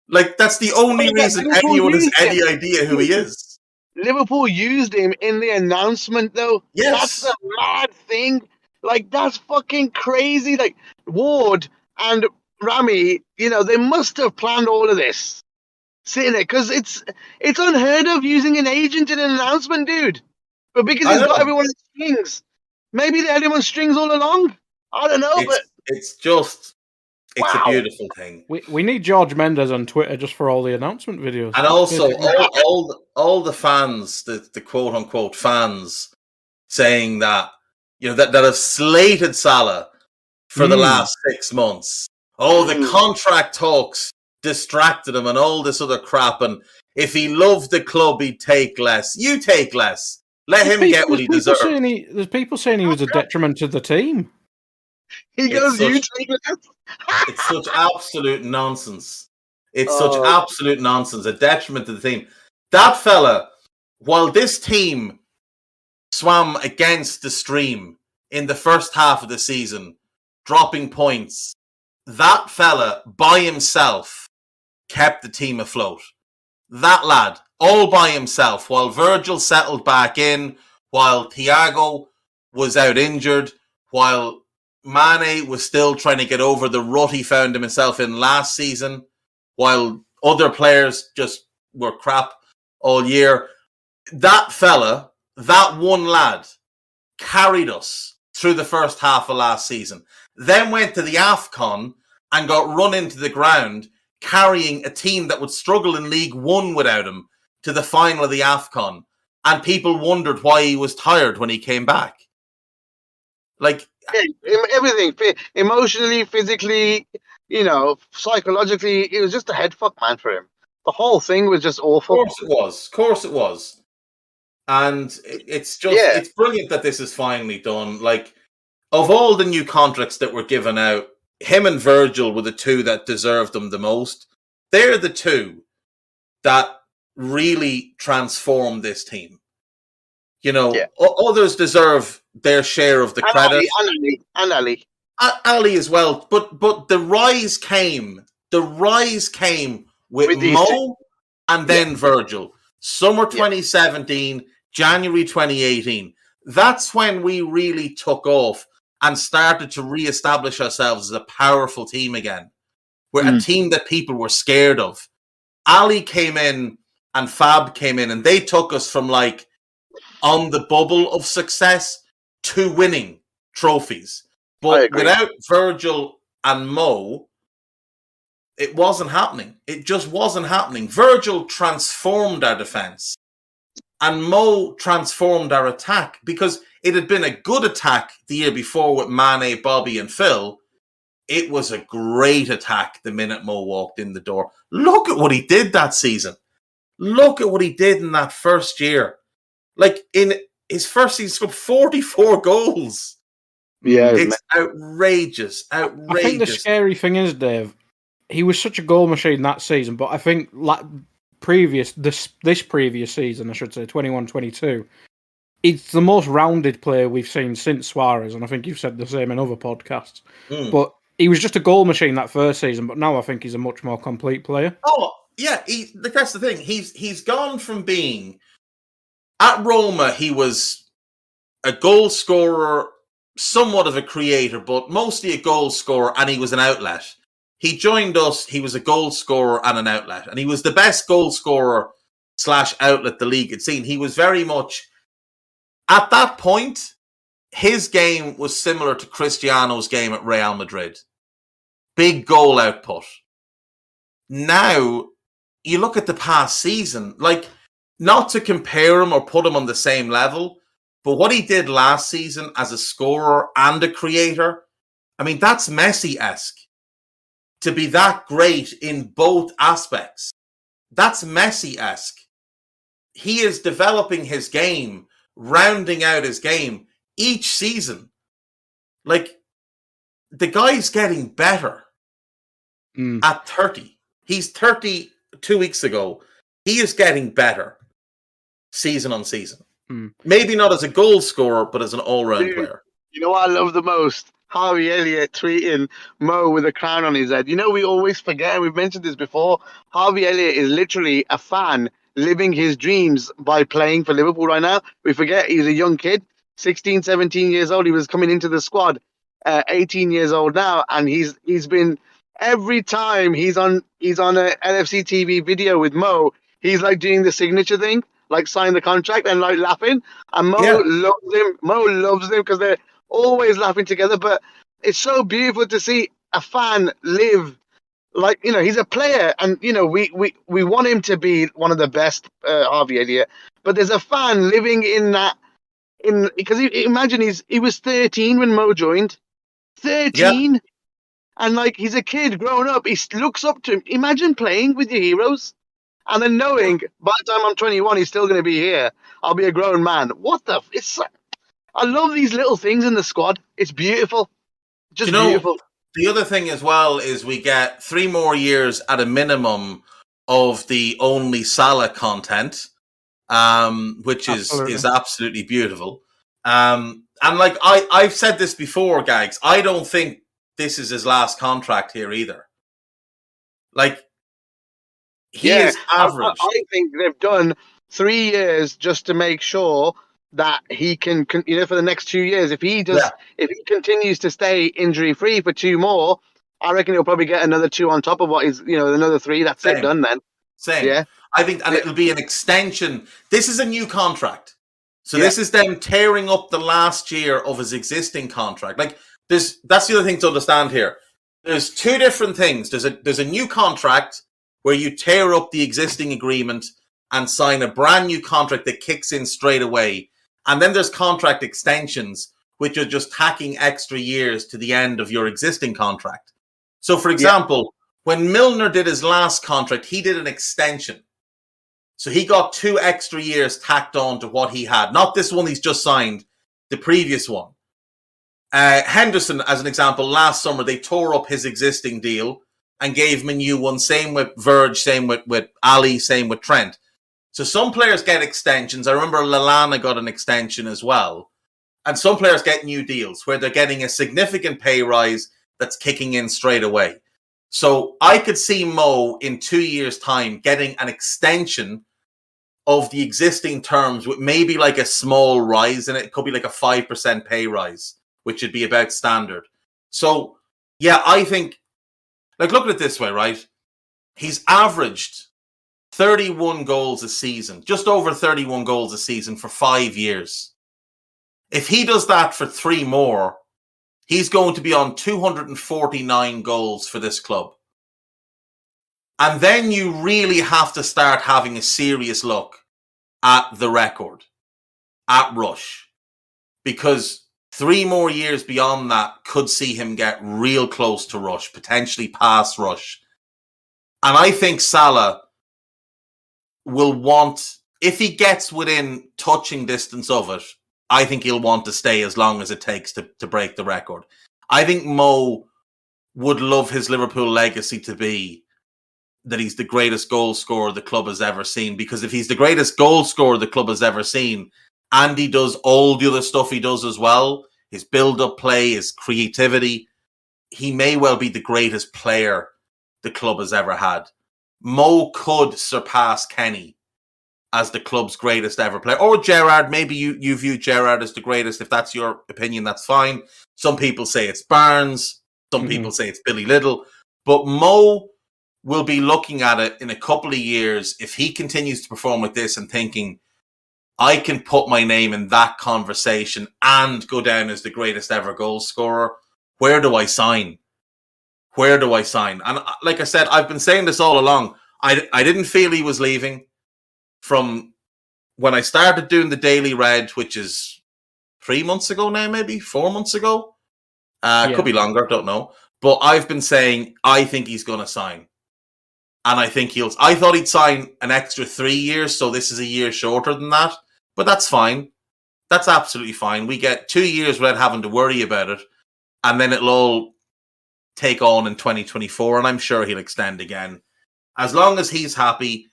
Like, that's the only reason anyone has any idea who he is. Liverpool used him in the announcement, though. Yes. That's the mad thing. Like, that's fucking crazy. Like, Ward and Rami, they must have planned all of this. Sitting there, because it's unheard of using an agent in an announcement, dude. But because he's got everyone on strings. Maybe they had him on strings all along. I don't know, but it's a beautiful thing. We need George Mendes on Twitter just for all the announcement videos. And also all the fans, the quote unquote fans, saying that that have slated Salah for the last 6 months. Oh, the contract talks distracted him and all this other crap, and if he loved the club he'd take less. You take less. Let him get what he deserves. There's people saying he was a detriment to the team. He goes, you take it. It's such absolute nonsense. It's such absolute nonsense. A detriment to the team. That fella, while this team swam against the stream in the first half of the season, dropping points, that fella by himself kept the team afloat. That lad, all by himself, while Virgil settled back in, while Thiago was out injured, while Mane was still trying to get over the rut he found himself in last season, while other players just were crap all year. That fella, that one lad, carried us through the first half of last season, then went to the AFCON and got run into the ground, carrying a team that would struggle in League One without him to the final of the AFCON. And people wondered why he was tired when he came back. Like, everything, emotionally, physically, psychologically, it was just a head fuck, man, for him. The whole thing was just awful. Of course it was. And it's just, it's brilliant that this is finally done. Like, of all the new contracts that were given out, him and Virgil were the two that deserved them the most. They're the two that really transformed this team. Others deserve their share of the credit. And Ali. Ali as well. But the rise came with Mo and then Virgil. Summer 2017, January 2018. That's when we really took off and started to re-establish ourselves as a powerful team again. We're a team that people were scared of. Ali came in and Fab came in, and they took us from like on the bubble of success to winning trophies. But without Virgil and Mo, it wasn't happening. It just wasn't happening. Virgil transformed our defense, and Mo transformed our attack, because it had been a good attack the year before with Mane, Bobby, and Phil. It was a great attack the minute Mo walked in the door. Look at what he did that season. Look at what he did in that first year. Like, in his first season, he scored 44 goals. Yeah, it's outrageous. I think the scary thing is, Dave, he was such a goal machine that season, but I think this previous season, I should say, 21-22, it's the most rounded player we've seen since Suarez, and I think you've said the same in other podcasts. But he was just a goal machine that first season, but now I think he's a much more complete player. Oh, yeah, that's the thing. He's gone from being... At Roma, he was a goal scorer, somewhat of a creator, but mostly a goal scorer, and he was an outlet. He joined us, he was a goal scorer and an outlet, and he was the best goal scorer / outlet the league had seen. He was very much... At that point, his game was similar to Cristiano's game at Real Madrid. Big goal output. Now, you look at the past season, like, not to compare him or put him on the same level, but what he did last season as a scorer and a creator, I mean, that's Messi-esque. To be that great in both aspects, that's Messi-esque. He is developing his game, rounding out his game each season. Like, the guy's getting better at 30. He's 30 2 weeks ago. He is getting better season on season. Maybe not as a goal scorer, but as an all-round player. You know what I love the most? Harvey Elliott tweeting Mo with a crown on his head. We always forget, and we've mentioned this before, Harvey Elliott is literally a fan living his dreams by playing for Liverpool right now. We forget he's a young kid, 16, 17 years old. He was coming into the squad, 18 years old now, and he's been, every time he's on a LFC TV video with Mo, he's like doing the signature thing, like sign the contract and like laughing. And Mo loves him. Mo loves him because they're always laughing together. But it's so beautiful to see a fan live like, he's a player, and we want him to be one of the best, Harvey Elliott. But there's a fan living in that, because imagine he was 13 when Mo joined, 13. And like, he's a kid growing up. He looks up to him. Imagine playing with your heroes. and then knowing by the time I'm 21, he's still going to be here. I'll be a grown man. What the? I love these little things in the squad. It's beautiful, just beautiful. The other thing as well is we get 3 more years at a minimum of the only Salah content, which is absolutely beautiful. And like I've said this before, Gags, I don't think this is his last contract here either. Like, he is average. I think they've done 3 years just to make sure that he can, for the next 2 years. If he continues to stay injury free for 2 more, I reckon he'll probably get another 2 on top of what is, another 3. That's it, done then. Same. Yeah. I think, and it'll be an extension. This is a new contract. So this is them tearing up the last year of his existing contract. Like, that's the other thing to understand here. There's 2 different things. There's a new contract where you tear up the existing agreement and sign a brand new contract that kicks in straight away. And then there's contract extensions, which are just tacking extra years to the end of your existing contract. So, for example, when Milner did his last contract, he did an extension. So he got 2 extra years tacked on to what he had. Not this one he's just signed, the previous one. Henderson, as an example, last summer, they tore up his existing deal and gave him a new one. Same with Verge, same with Ali, same with Trent. So some players get extensions. I remember Lallana got an extension as well. And some players get new deals where they're getting a significant pay rise that's kicking in straight away. So I could see Mo in 2 years' time getting an extension of the existing terms with maybe like a small rise in it. It could be like a 5% pay rise, which would be about standard. So, yeah, I think, like, look at it this way, right? He's averaged 31 goals a season, just over 31 goals a season for 5 years. If he does that for 3 more, he's going to be on 249 goals for this club. And then you really have to start having a serious look at the record, at Rush. Because 3 more years beyond that could see him get real close to Rush, potentially past Rush. And I think Salah will want, if he gets within touching distance of it, I think he'll want to stay as long as it takes to break the record. I think Mo would love his Liverpool legacy to be that he's the greatest goal scorer the club has ever seen. Because if he's the greatest goal scorer the club has ever seen, and he does all the other stuff he does as well, his build-up play, his creativity, he may well be the greatest player the club has ever had. Mo could surpass Kenny as the club's greatest ever player. Or Gerrard, maybe you view Gerrard as the greatest. If that's your opinion, that's fine. Some people say it's Barnes. Some people say it's Billy Little. But Mo will be looking at it in a couple of years, if he continues to perform like this and thinking, I can put my name in that conversation and go down as the greatest ever goal scorer. Where do I sign? Where do I sign? And like I said, I've been saying this all along. I didn't feel he was leaving from when I started doing the Daily Red, which is 3 months ago now, maybe 4 months ago. Could be longer, don't know. But I've been saying, I think he's going to sign. And I think I thought he'd sign an extra 3 years, so this is a year shorter than that. But that's fine. That's absolutely fine. We get 2 years without having to worry about it. And then it'll all take on in 2024. And I'm sure he'll extend again. As long as he's happy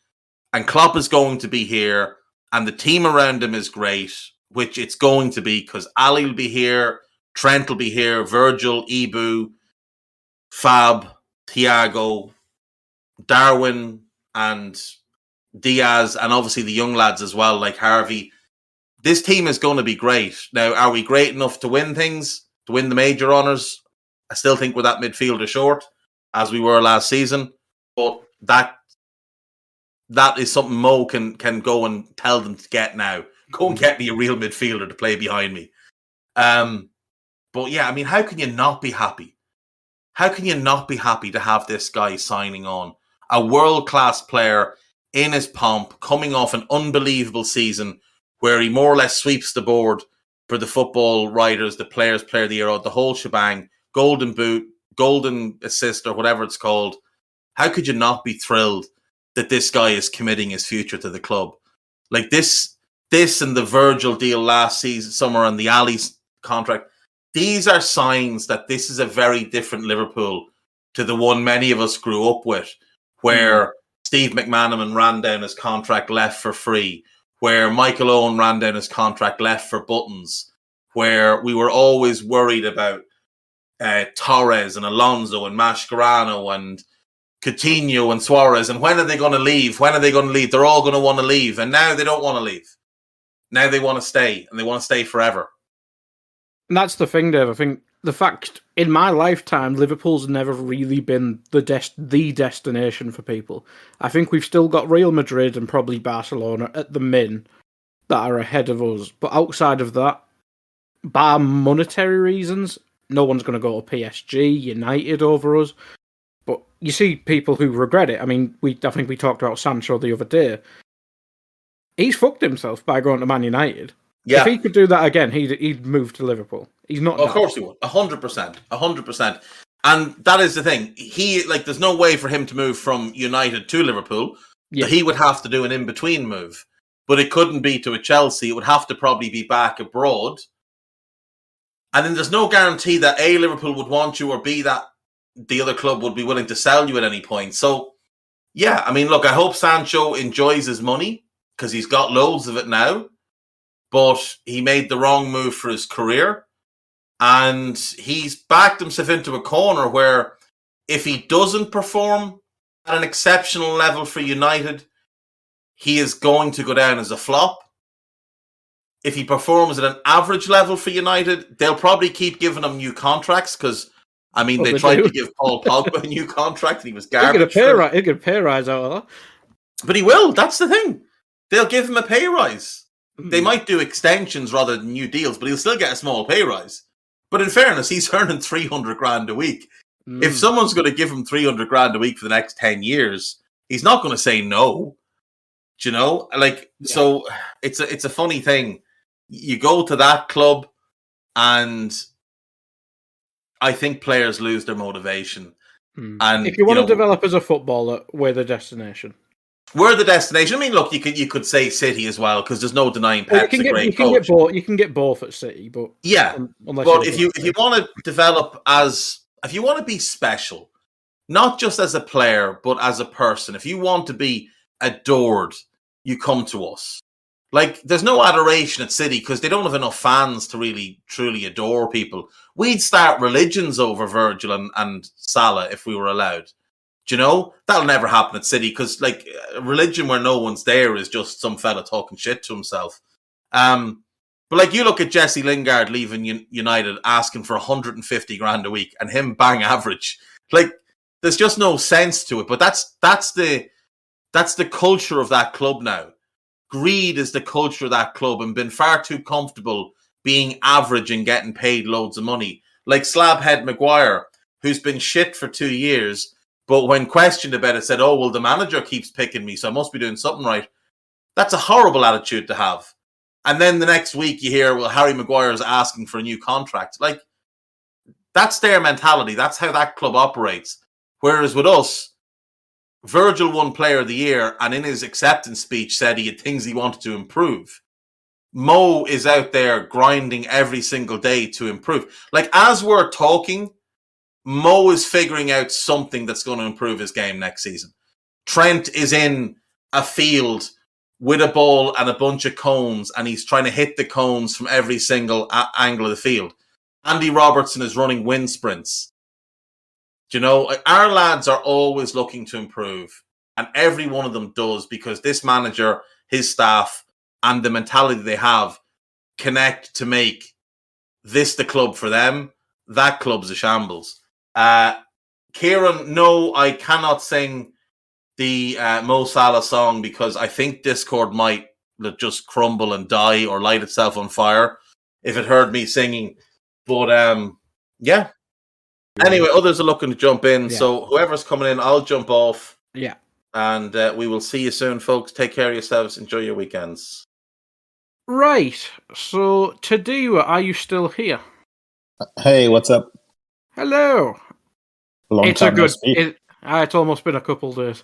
and Klopp is going to be here and the team around him is great, which it's going to be because Ali will be here, Trent will be here, Virgil, Ibu, Fab, Thiago, Darwin and Diaz, and obviously the young lads as well, like Harvey. This team is going to be great. Now, are we great enough to win things, to win the major honours? I still think we're that midfielder short, as we were last season. But that is something Mo can go and tell them to get now. Go and get me a real midfielder to play behind me. But yeah, I mean, how can you not be happy? How can you not be happy to have this guy signing on? A world-class player in his pomp, coming off an unbelievable season where he more or less sweeps the board for the football writers, the players, player of the year, the whole shebang, golden boot, golden assist, or whatever it's called. How could you not be thrilled that this guy is committing his future to the club. Like this and the Virgil deal last summer and the Ali's contract, these are signs that this is a very different Liverpool to the one many of us grew up with, where Steve McManaman ran down his contract, left for free, where Michael Owen ran down his contract, left for buttons, where we were always worried about Torres and Alonso and Mascherano and Coutinho and Suarez, and when are they going to leave? When are they going to leave? They're all going to want to leave, and now they don't want to leave. Now they want to stay, and they want to stay forever. And that's the thing, Dave. I think the fact, in my lifetime, Liverpool's never really been the destination for people. I think we've still got Real Madrid and probably Barcelona at the min that are ahead of us. But outside of that, bar monetary reasons, no one's going to go to PSG, United over us. But you see people who regret it. I mean, I think we talked about Sancho the other day. He's fucked himself by going to Man United. Yeah. If he could do that again, he'd move to Liverpool. He's not. Of course he would. 100%. 100%. And that is the thing. There's no way for him to move from United to Liverpool. Yeah. He would have to do an in-between move. But it couldn't be to a Chelsea. It would have to probably be back abroad. And then there's no guarantee that A, Liverpool would want you, or B, that the other club would be willing to sell you at any point. So, yeah, I mean, look, I hope Sancho enjoys his money because he's got loads of it now. But he made the wrong move for his career. And he's backed himself into a corner where if he doesn't perform at an exceptional level for United, he is going to go down as a flop. If he performs at an average level for United, they'll probably keep giving him new contracts because, I mean, they tried to give Paul Pogba a new contract and he was garbage. He'll get a pay rise out of that. But he will. That's the thing. They'll give him a pay rise. They might do extensions rather than new deals, but he'll still get a small pay rise. But in fairness, he's earning 300 grand a week. If someone's going to give him 300 grand a week for the next 10 years, he's not going to say no. Do you know? So it's a funny thing. You go to that club and I think players lose their motivation. And if you want to develop as a footballer, we're the destination. We're the destination. I mean, look, you could say City as well because there's no denying Pep's a great coach. You can get both at City, but yeah. But if you want to develop if you want to be special, not just as a player but as a person, if you want to be adored, you come to us. Like, there's no adoration at City because they don't have enough fans to really truly adore people. We'd start religions over Virgil and Salah if we were allowed. Do you know? That'll never happen at City because, like, a religion where no one's there is just some fella talking shit to himself. But, like, you look at Jesse Lingard leaving United asking for 150 grand a week and him bang average. Like, there's just no sense to it. But that's the culture of that club now. Greed is the culture of that club and been far too comfortable being average and getting paid loads of money. Like Slabhead Maguire, who's been shit for 2 years, but when questioned about it, said, oh, well, the manager keeps picking me, so I must be doing something right. That's a horrible attitude to have. And then the next week you hear, well, Harry Maguire is asking for a new contract. Like, that's their mentality. That's how that club operates. Whereas with us, Virgil won Player of the Year and in his acceptance speech said he had things he wanted to improve. Mo is out there grinding every single day to improve. Like, as we're talking, Mo is figuring out something that's going to improve his game next season. Trent is in a field with a ball and a bunch of cones and he's trying to hit the cones from every single angle of the field. Andy Robertson is running wind sprints. Do you know, our lads are always looking to improve and every one of them does because this manager, his staff and the mentality they have connect to make this the club for them. That club's a shambles. Kieran, no, I cannot sing the Mo Salah song because I think Discord might just crumble and die or light itself on fire if it heard me singing. But yeah. Anyway, others are looking to jump in. Yeah. So whoever's coming in, I'll jump off. Yeah. And we will see you soon, folks. Take care of yourselves. Enjoy your weekends. Right. So, Tadua, are you still here? Hey, what's up? Hello. Long time no speak. It's almost been a couple of days.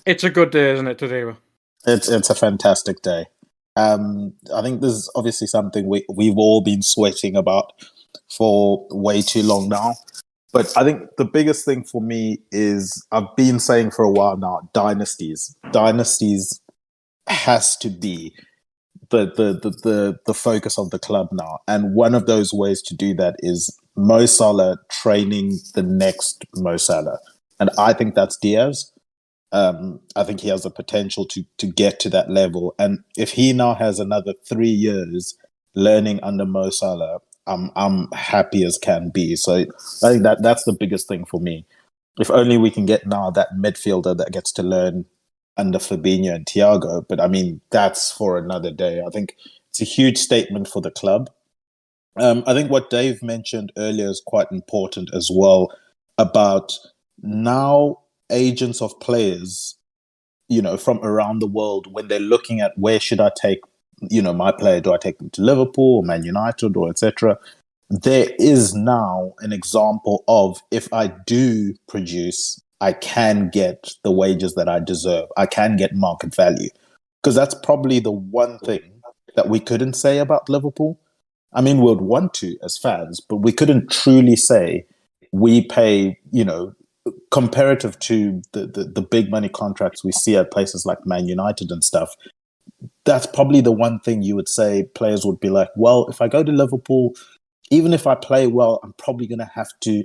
It's a good day, isn't it, today? It's a fantastic day. I think this is obviously something we've all been sweating about for way too long now. But I think the biggest thing for me is I've been saying for a while now, dynasties. Dynasties has to be the focus of the club now. And one of those ways to do that is Mo Salah training the next Mo Salah. And I think that's Diaz. I think he has the potential to get to that level. And if he now has another 3 years learning under Mo Salah, I'm happy as can be. So I think that's the biggest thing for me. If only we can get now that midfielder that gets to learn under Fabinho and Thiago. But I mean, that's for another day. I think it's a huge statement for the club. I think what Dave mentioned earlier is quite important as well about now agents of players, from around the world, when they're looking at where should I take, my player, do I take them to Liverpool or Man United or etc.? There is now an example of if I do produce, I can get the wages that I deserve. I can get market value. Because that's probably the one thing that we couldn't say about Liverpool. I mean, we'd want to as fans, but we couldn't truly say we pay, comparative to the big money contracts we see at places like Man United and stuff. That's probably the one thing you would say players would be like, well, if I go to Liverpool, even if I play well, I'm probably going to have to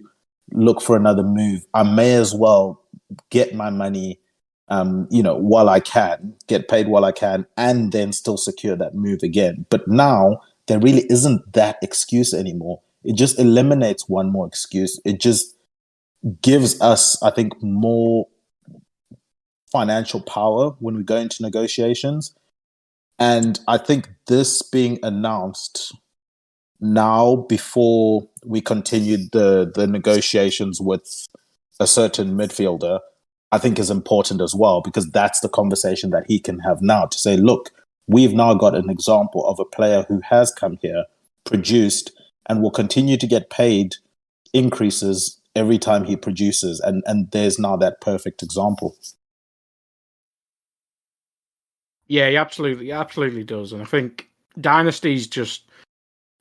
look for another move. I may as well get my money, while I can, get paid while I can, and then still secure that move again. But now there really isn't that excuse anymore. It just eliminates one more excuse. It just gives us, I think, more financial power when we go into negotiations. And I think this being announced now before we continued the negotiations with a certain midfielder, I think is important as well, because that's the conversation that he can have now to say, look, we've now got an example of a player who has come here, produced, and will continue to get paid increases every time he produces. And there's now that perfect example. Yeah, he absolutely does. And I think Dynasty's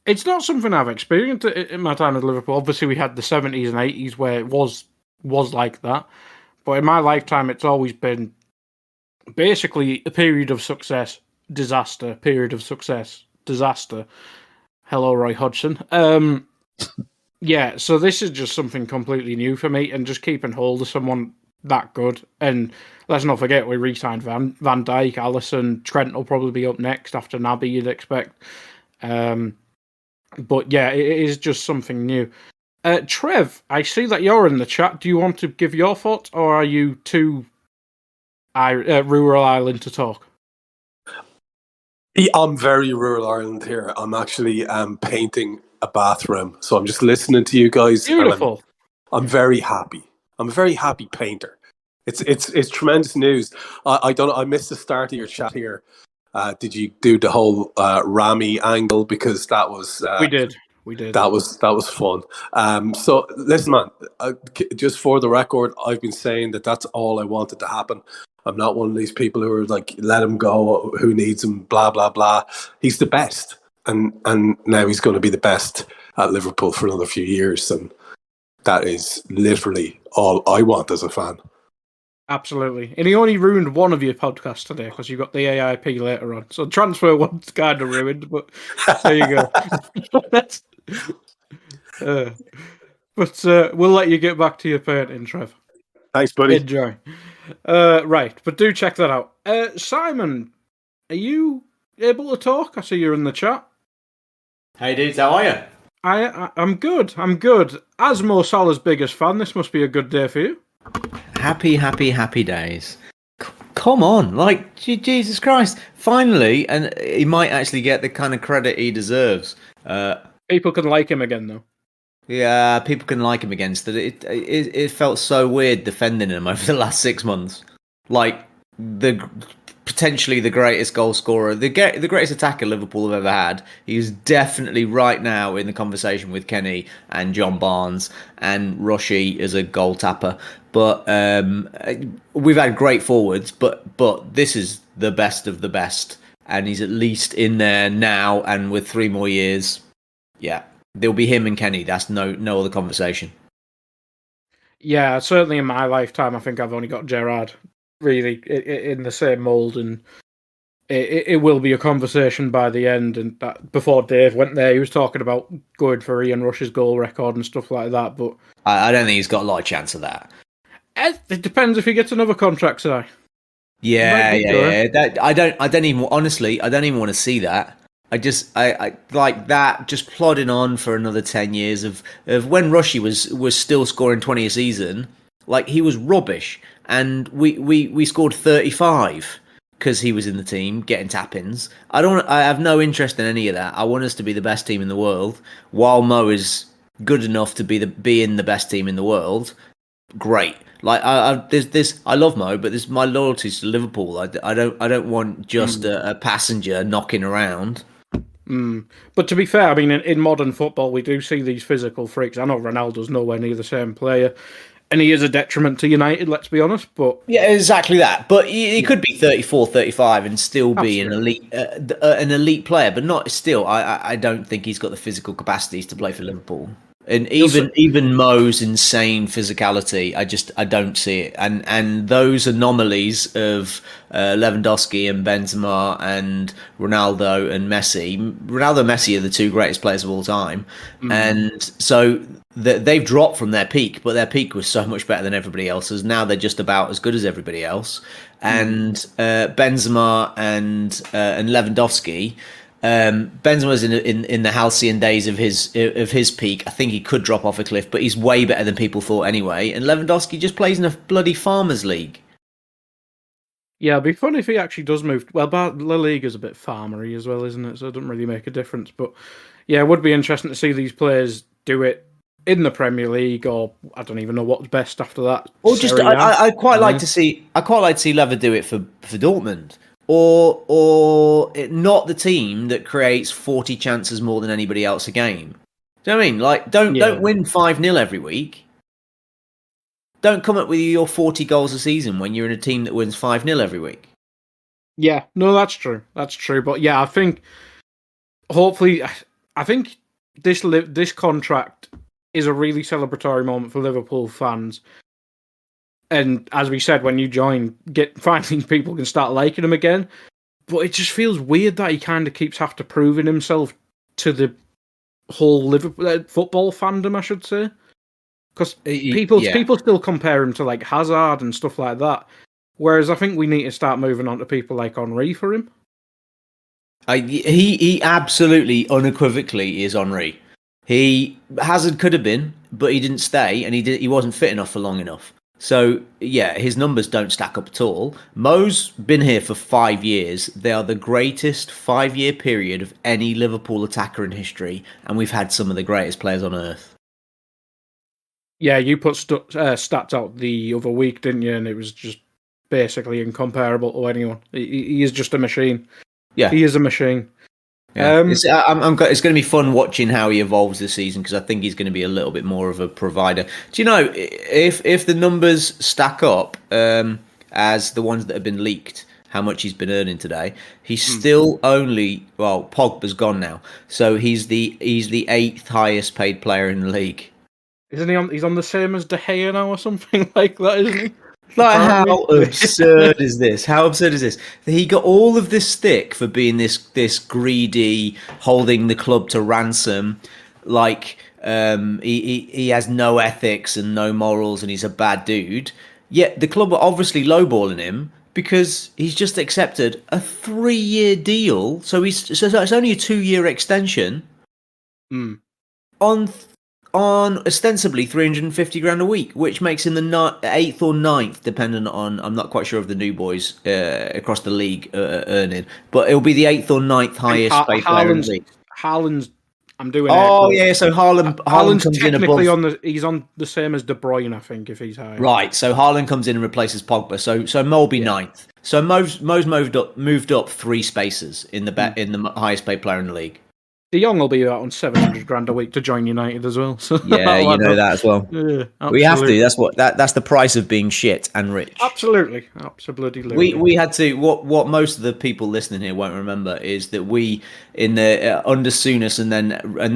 it's not something I've experienced in my time at Liverpool. Obviously, we had the 70s and 80s where it was like that. But in my lifetime, it's always been basically a period of success, disaster, period of success, disaster. Hello, Roy Hodgson. Yeah, so this is just something completely new for me, and just keeping hold of someone that good. And let's not forget, we re-signed Van Dijk, Alisson, Trent will probably be up next after Naby, you'd expect. But yeah, it is just something new. Trev, I see that you're in the chat. Do you want to give your thoughts, or are you too rural Ireland to talk? I'm very rural Ireland here. I'm actually painting a bathroom, so I'm just listening to you guys. Beautiful. I'm very happy. I'm a very happy painter. It's tremendous news. I missed the start of your chat here. Did you do the whole Rami angle? Because that was we did. That was fun. So listen, man. Just for the record, I've been saying that's all I wanted to happen. I'm not one of these people who are like, let him go, who needs him, blah, blah, blah. He's the best. And now he's going to be the best at Liverpool for another few years. And that is literally all I want as a fan. Absolutely. And he only ruined one of your podcasts today because you got the AIP later on. So transfer one's kind of ruined, but there you go. But we'll let you get back to your painting, Trev. Thanks, buddy. Enjoy. Right, but do check that out. Simon, are you able to talk? I see you're in the chat. Hey dudes, how are you? I'm good. As Mo Salah's biggest fan, this must be a good day for you. Happy days. Come on, like, Jesus Christ. Finally, and he might actually get the kind of credit he deserves. People can like him again, though. Yeah, people can like him again. It felt so weird defending him over the last 6 months. Like, potentially the greatest goal scorer, the greatest attacker Liverpool have ever had. He's definitely right now in the conversation with Kenny and John Barnes and Rushy as a goal tapper. But we've had great forwards, but this is the best of the best, and he's at least in there now. And with 3 more years, yeah, there'll be him and Kenny. That's no other conversation. Yeah, certainly in my lifetime, I think I've only got Gerrard really in the same mould, and it will be a conversation by the end. And that, before Dave went there, he was talking about going for Ian Rush's goal record and stuff like that. But I don't think he's got a lot of chance of that. It depends if he gets another contract, Si. Yeah. I don't even want to see that. I like that, just plodding on for another 10 years of when Rushy was still scoring 20 a season. Like, he was rubbish, and we scored 35 because he was in the team getting tap-ins. I have no interest in any of that. I want us to be the best team in the world, while Mo is good enough to be in the best team in the world. Great. Like, I love Mo, but my loyalty's to Liverpool. I don't want just a passenger knocking around. But to be fair, I mean, in modern football, we do see these physical freaks. I know Ronaldo's nowhere near the same player, and he is a detriment to United, let's be honest. But yeah, exactly that. But he could be 34, 35 and still be an elite player, but not still. I don't think he's got the physical capacities to play for Liverpool. And even Mo's insane physicality, I don't see it. And those anomalies of Lewandowski and Benzema and Ronaldo and Messi. Ronaldo and Messi are the 2 greatest players of all time. And so they've dropped from their peak, but their peak was so much better than everybody else's. Now they're just about as good as everybody else. And Benzema and Lewandowski. Benzema's in the halcyon days of his peak. I think he could drop off a cliff, but he's way better than people thought anyway. And Lewandowski just plays in a bloody Farmers League. Yeah, it'd be fun if he actually does move. Well, but La Liga's a bit farmery as well, isn't it? So it doesn't really make a difference. But yeah, it would be interesting to see these players do it in the Premier League, or I don't even know what's best after that. Or just I'd quite like to see Lever do it for Dortmund. Or not the team that creates 40 chances more than anybody else a game. Do you know what I mean? Like, don't win 5-0 every week. Don't come up with your 40 goals a season when you're in a team that wins 5-0 every week. Yeah, no, that's true. That's true. But yeah, I think this contract is a really celebratory moment for Liverpool fans. And as we said, when you join, finally people can start liking him again. But it just feels weird that he kind of keeps having to proving himself to the whole Liverpool football fandom, I should say. Because people still compare him to like Hazard and stuff like that. Whereas I think we need to start moving on to people like Henry for him. He absolutely, unequivocally is Henry. Hazard could have been, but he didn't stay, and he wasn't fit enough for long enough. So, yeah, his numbers don't stack up at all. Mo's been here for 5 years. They are the greatest 5-year period of any Liverpool attacker in history, and we've had some of the greatest players on earth. Yeah, you put stats out the other week, didn't you? And it was just basically incomparable to anyone. He is just a machine. Yeah. He is a machine. Yeah. It's going to be fun watching how he evolves this season, because I think he's going to be a little bit more of a provider. Do you know, if the numbers stack up as the ones that have been leaked, how much he's been earning today, he's still only, well, Pogba's gone now, so he's the 8th highest paid player in the league. Isn't he he's on the same as De Gea now or something like that, isn't he? Like, how absurd is this? How absurd is this? He got all of this stick for being this greedy, holding the club to ransom. Like, he has no ethics and no morals, and he's a bad dude. Yet the club are obviously lowballing him because he's just accepted a 3-year deal. So it's only a 2-year extension on ostensibly 350 grand a week, which makes him the 8th or 9th, depending on, I'm not quite sure of the new boys across the league earning, but it'll be the 8th or 9th highest paid player in the league. Haaland's I'm doing. Oh yeah, so Haaland comes in technically above. he's on the same as De Bruyne, I think, if he's higher. Right, so Haaland comes in and replaces Pogba. So Mo will be ninth. So Mo's moved up 3 spaces in the highest paid player in the league. De Jong will be about on 700 grand a week to join United as well. So Yeah, you know that as well. Yeah, we have to. That's the price of being shit and rich. Absolutely. We had to. What most of the people listening here won't remember is that we in the under Souness and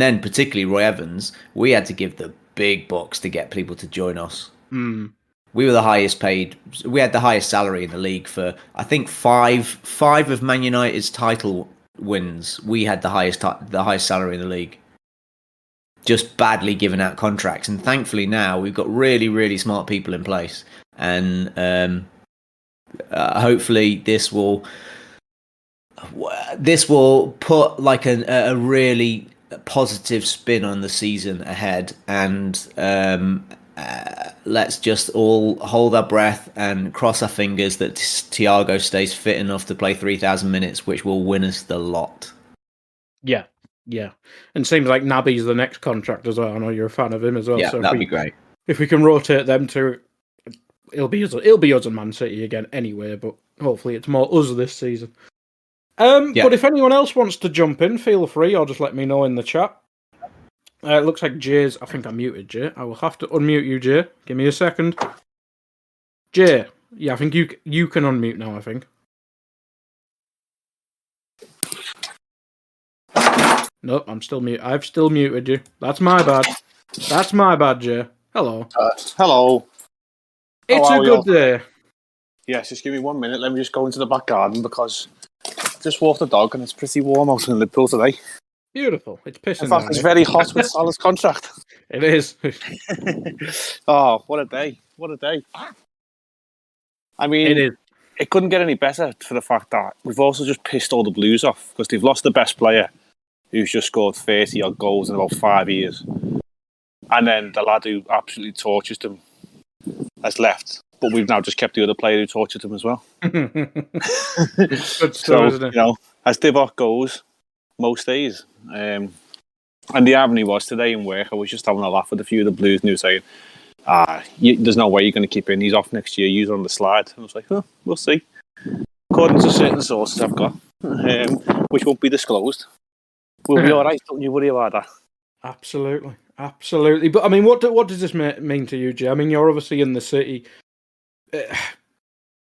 then particularly Roy Evans, we had to give the big bucks to get people to join us. Mm. We were the highest paid. We had the highest salary in the league for I think five of Man United's title wins. We had the highest salary in the league. Just badly given out contracts, and thankfully now we've got really, really smart people in place, and hopefully this will put like a really positive spin on the season ahead, and let's just all hold our breath and cross our fingers that Thiago stays fit enough to play 3,000 minutes, which will win us the lot. Yeah. And seems like Naby's the next contract as well. I know you're a fan of him as well. Yeah, so that'd be great. If we can rotate them two, it'll be us and Man City again anyway, but hopefully it's more us this season. But if anyone else wants to jump in, feel free, or just let me know in the chat. It looks like Jay's... I think I muted Jay. I will have to unmute you, Jay. Give me a second. Jay, yeah, I think you can unmute now, I think. Nope, I'm still mute. I've still muted you. That's my bad. Jay. Hello. Hello. It's a good day. Yes, just give me 1 minute. Let me just go into the back garden because I just walked the dog and it's pretty warm out in Liverpool today. Beautiful. It's pissing. In fact, it's very hot with Salah's contract. It is. Oh, what a day. I mean, it couldn't get any better for the fact that we've also just pissed all the Blues off because they've lost the best player who's just scored 30 odd goals in about 5 years. And then the lad who absolutely tortures them has left. But we've now just kept the other player who tortured them as well. Good story, so, isn't it? You know, as Divock goes, most days. And the irony was today in work, I was just having a laugh with a few of the Blues and they were saying, there's no way you're going to keep him. He's off next year. You're on the slide. And I was like, we'll see. According to certain sources I've got, which won't be disclosed. We'll be all right. Don't you worry about that. Absolutely. But I mean, what does this mean to you, Jay? I mean, you're obviously in the city.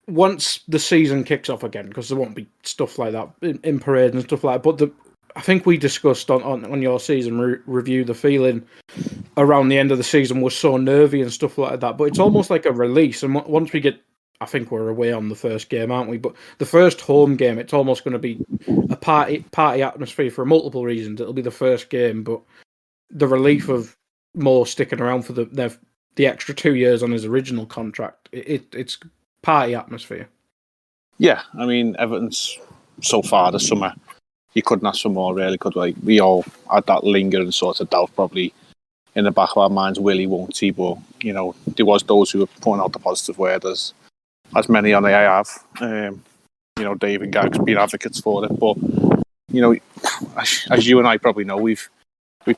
Once the season kicks off again, because there won't be stuff like that in parades and stuff like that. But I think we discussed on your season review the feeling around the end of the season was so nervy and stuff like that. But it's almost like a release. And once we get, I think we're away on the first game, aren't we? But the first home game, it's almost going to be a party atmosphere for multiple reasons. It'll be the first game, but the relief of Mo sticking around for the extra 2 years on his original contract, it's party atmosphere. Yeah, I mean, Everton's so far this summer, you couldn't ask for more, really, could we? We all had that lingering sort of doubt probably in the back of our minds, will he, won't he? But, you know, there was those who were pointing out the positive word, as many on the I have. You know, Dave and Gag's been advocates for it. But, you know, as you and I probably know, we've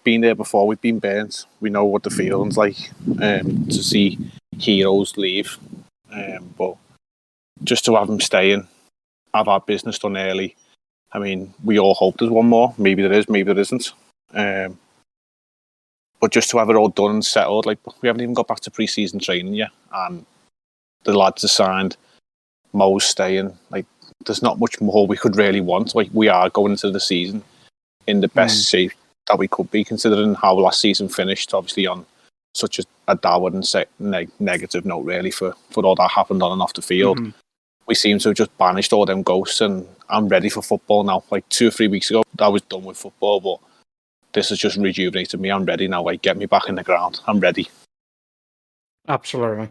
been there before, we've been burnt. We know what the feeling's like to see heroes leave. But just to have them stay and have our business done early, I mean, we all hope there's one more. Maybe there is, maybe there isn't. But just to have it all done and settled, like, we haven't even got back to pre-season training yet. And the lads are signed, Mo's staying. Like, there's not much more we could really want. Like, we are going into the season in the best shape that we could be, considering how last season finished, obviously on such a dour and negative note, really, for all that happened on and off the field. Mm-hmm. We seem to have just banished all them ghosts, and I'm ready for football now. Like 2 or 3 weeks ago, I was done with football, but this has just rejuvenated me. I'm ready now. Like, get me back in the ground. I'm ready. Absolutely.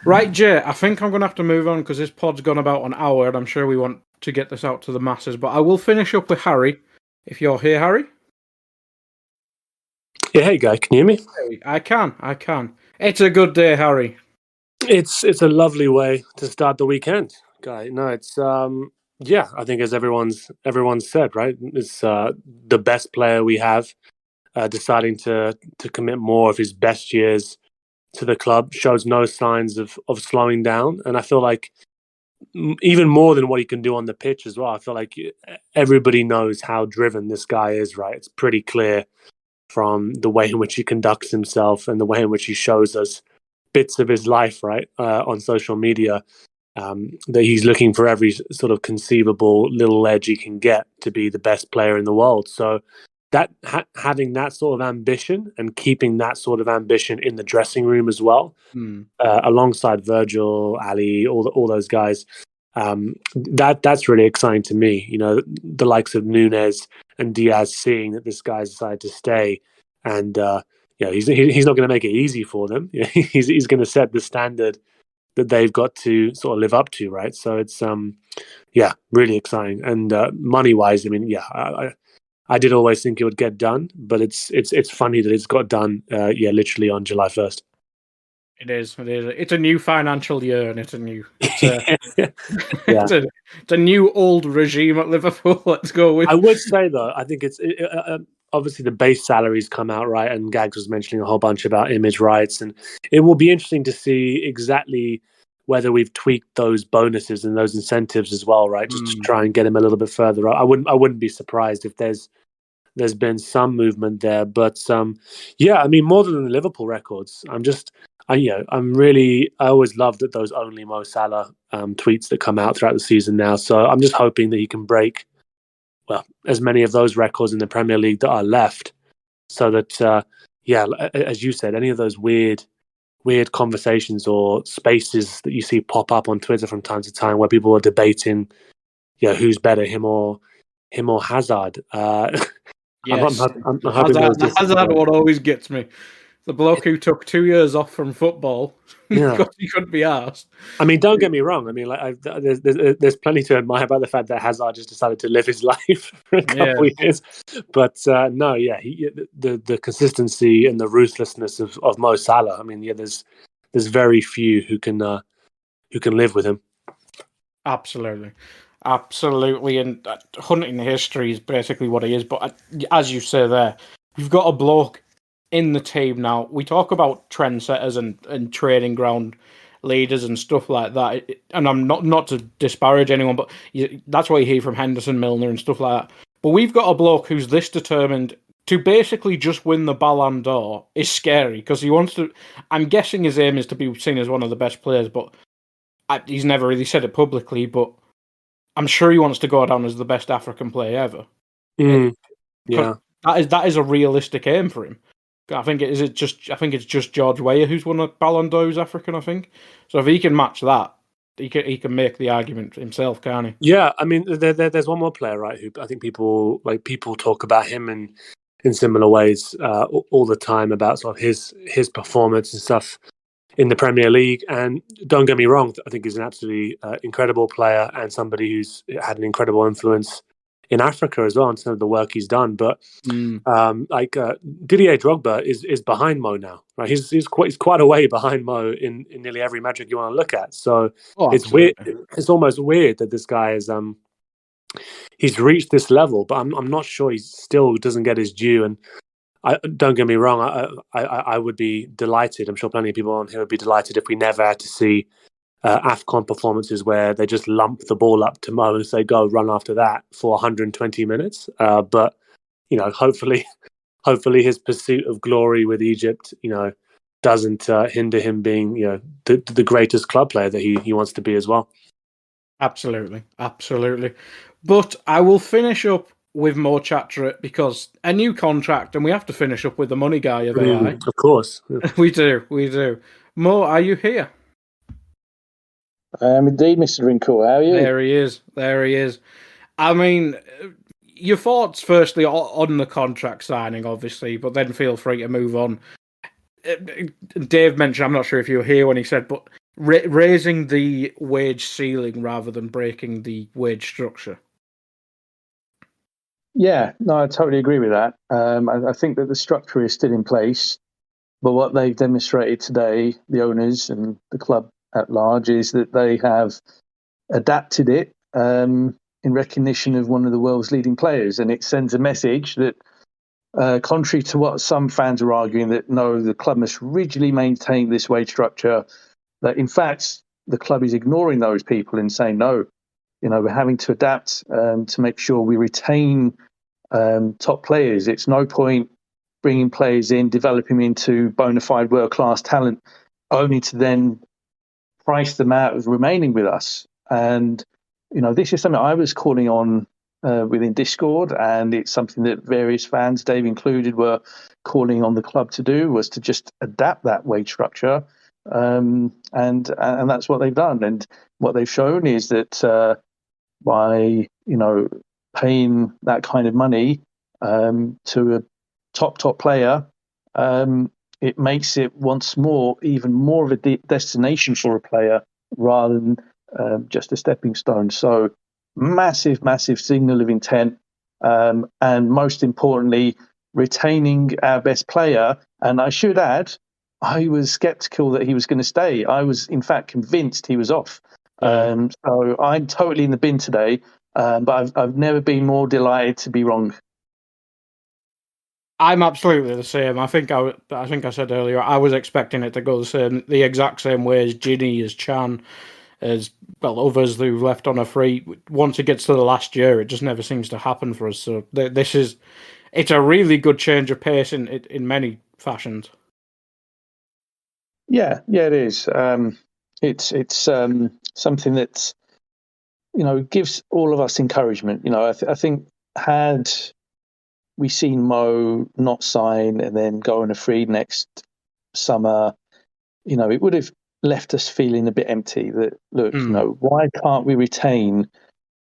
Right, Jay, I think I'm going to have to move on because this pod's gone about an hour, and I'm sure we want to get this out to the masses. But I will finish up with Harry, if you're here, Harry. Yeah, hey, guy, can you hear me? I can. It's a good day, Harry. It's a lovely way to start the weekend, guy. No, it's Yeah, I think as everyone's said, right, it's the best player we have deciding to commit more of his best years to the club, shows no signs of slowing down, and I feel like even more than what he can do on the pitch as well. I feel like everybody knows how driven this guy is, right? It's pretty clear from the way in which he conducts himself and the way in which he shows us bits of his life, right, on social media. That he's looking for every sort of conceivable little edge he can get to be the best player in the world. So that having that sort of ambition and keeping that sort of ambition in the dressing room as well, alongside Virgil, Ali, all those guys, that's really exciting to me. You know, the likes of Nunez and Diaz seeing that this guy's decided to stay, and he's not going to make it easy for them. He's going to set the standard that they've got to sort of live up to, right? So it's really exciting. And money wise, I mean, I did always think it would get done, but it's funny that it's got done literally on July 1st. It is. It's a new financial year, and it's a new new old regime at Liverpool. Let's go with. I would say though, I think it's obviously the base salaries come out, right, and Gags was mentioning a whole bunch about image rights, and it will be interesting to see exactly whether we've tweaked those bonuses and those incentives as well, right, just to try and get him a little bit further up. I wouldn't be surprised if there's been some movement there, but I mean, more than the Liverpool records, I always loved those only Mo Salah tweets that come out throughout the season now. So I'm just hoping that he can break as many of those records in the Premier League that are left, so that as you said, any of those weird conversations or spaces that you see pop up on Twitter from time to time where people are debating, who's better, him or Hazard. Yes, Hazard one always gets me. The bloke who took 2 years off from football, because he couldn't be asked. I mean, don't get me wrong. I mean, like, there's plenty to admire about the fact that Hazard just decided to live his life for a couple of years. But the consistency and the ruthlessness of Mo Salah. I mean, there's very few who can live with him. Absolutely, and hunting history is basically what he is. But as you say there, we've got a bloke in the team now. We talk about trendsetters and training ground leaders and stuff like that, and I'm not to disparage anyone, but that's what you hear from Henderson, Milner and stuff like that. But we've got a bloke who's this determined to basically just win the Ballon d'Or. Is scary because he wants to. I'm guessing his aim is to be seen as one of the best players, but he's never really said it publicly. But I'm sure he wants to go down as the best African player ever. That is a realistic aim for him. I think it's just George Weah who's won a Ballon d'Or who's African, I think. So if he can match that, he can make the argument himself, can't he? Yeah, I mean, there's one more player, right? Who I think people talk about him in similar ways all the time about sort of his performance and stuff in the Premier League. And don't get me wrong, I think he's an absolutely incredible player and somebody who's had an incredible influence in Africa as well in terms of the work he's done. But Didier Drogba is behind Mo now, right? He's quite a way behind Mo in nearly every metric you want to look at. So it's weird. It's almost weird that this guy is he's reached this level, but I'm not sure he still doesn't get his due. And don't get me wrong, I would be delighted. I'm sure plenty of people on here would be delighted if we never had to see AFCON performances where they just lump the ball up to Mo and say, go run after that for 120 minutes. But, hopefully his pursuit of glory with Egypt, doesn't hinder him being, the greatest club player that he wants to be as well. Absolutely. But I will finish up with more Chatterit because a new contract and we have to finish up with the money guy of AI. Of course. We do. Mo, are you here? I am indeed, Mr. Rinko. How are you? There he is. I mean, your thoughts firstly on the contract signing, obviously, but then feel free to move on. Dave mentioned, I'm not sure if you were here when he said, but raising the wage ceiling rather than breaking the wage structure. Yeah, no, I totally agree with that. I think that the structure is still in place, but what they've demonstrated today, the owners and the club at large, is that they have adapted it in recognition of one of the world's leading players, and it sends a message that, contrary to what some fans are arguing, that no, the club must rigidly maintain this wage structure, that in fact the club is ignoring those people and saying no, we're having to adapt to make sure we retain top players. It's no point bringing players in, developing them into bona fide world-class talent, only to then price them out of remaining with us. And, this is something I was calling on within Discord, and it's something that various fans, Dave included, were calling on the club to do, was to just adapt that wage structure. And that's what they've done. And what they've shown is that by, paying that kind of money to a top player, it makes it once more even more of a destination for a player rather than just a stepping stone. So massive signal of intent, and most importantly, retaining our best player. And I should add, I was skeptical that he was going to stay. I was in fact convinced he was off. So I'm totally in the bin today, but I've never been more delighted to be wrong. I'm absolutely the same. I think I said earlier, I was expecting it to go the exact same way as Ginny, as Chan, as others who've left on a free. Once it gets to the last year, it just never seems to happen for us. So it's a really good change of pace in many fashions. Yeah, it is. It's something that gives all of us encouragement. I think had we seen Mo not sign and then go on a free next summer, it would have left us feeling a bit empty. That look, why can't we retain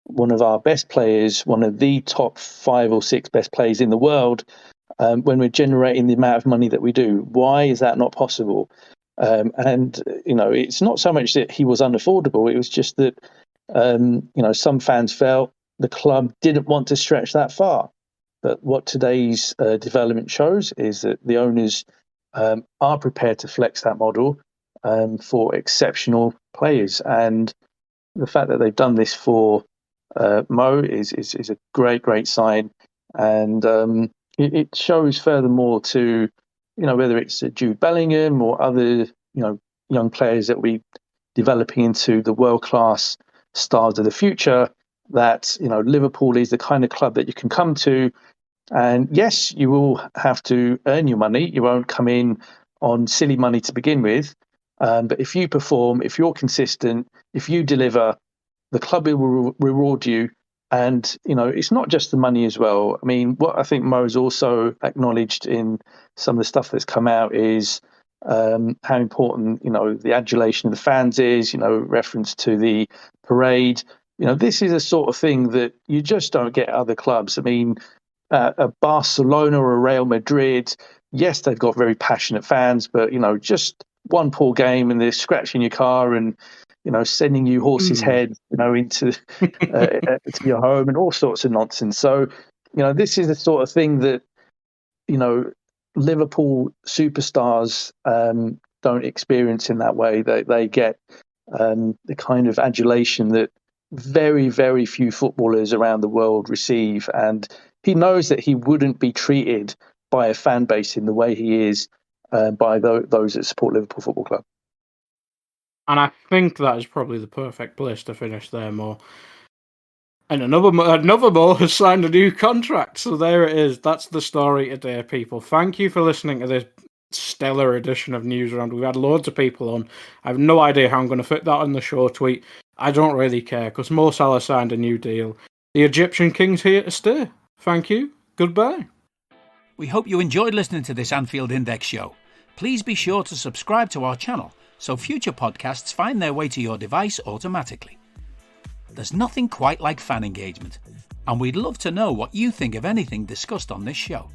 one of our best players, one of the top 5 or 6 best players in the world, when we're generating the amount of money that we do? Why is that not possible? And it's not so much that he was unaffordable. It was just that some fans felt the club didn't want to stretch that far. But what today's development shows is that the owners are prepared to flex that model for exceptional players. And the fact that they've done this for Mo is a great sign. And it shows furthermore to, whether it's Jude Bellingham or other, young players that we developing into the world-class stars of the future, that, Liverpool is the kind of club that you can come to. And yes, you will have to earn your money. You won't come in on silly money to begin with. But if you perform, if you're consistent, if you deliver, the club will reward you. And, it's not just the money as well. I mean, what I think Mo's also acknowledged in some of the stuff that's come out is how important, the adulation of the fans is, reference to the parade. This is a sort of thing that you just don't get at other clubs. I mean, a Barcelona or a Real Madrid, yes, they've got very passionate fans, but, just one poor game and they're scratching your car and, sending you horse's head, into to your home and all sorts of nonsense. So, this is the sort of thing that, Liverpool superstars don't experience in that way. They get the kind of adulation that very, very few footballers around the world receive. And he knows that he wouldn't be treated by a fan base in the way he is by those that support Liverpool Football Club. And I think that is probably the perfect place to finish there, Mo. And another Mo has signed a new contract. So there it is. That's the story today, people. Thank you for listening to this stellar edition of Newsround. We've had loads of people on. I have no idea how I'm going to fit that on the show tweet. I don't really care because Mo Salah signed a new deal. The Egyptian King's here to stay. Thank you. Goodbye. We hope you enjoyed listening to this Anfield Index show. Please be sure to subscribe to our channel so future podcasts find their way to your device automatically. There's nothing quite like fan engagement, and we'd love to know what you think of anything discussed on this show.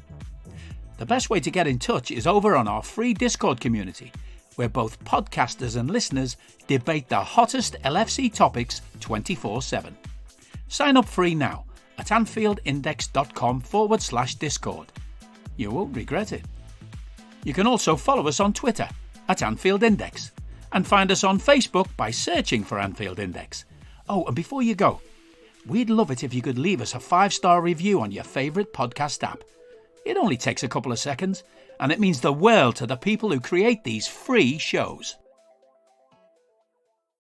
The best way to get in touch is over on our free Discord community, where both podcasters and listeners debate the hottest LFC topics 24/7. Sign up free now at anfieldindex.com/Discord. You won't regret it. You can also follow us on Twitter at Anfield Index and find us on Facebook by searching for Anfield Index. Oh, and before you go, We'd love it if you could leave us a 5-star review on your favourite podcast app. It only takes a couple of seconds, and it means the world to the people who create these free shows.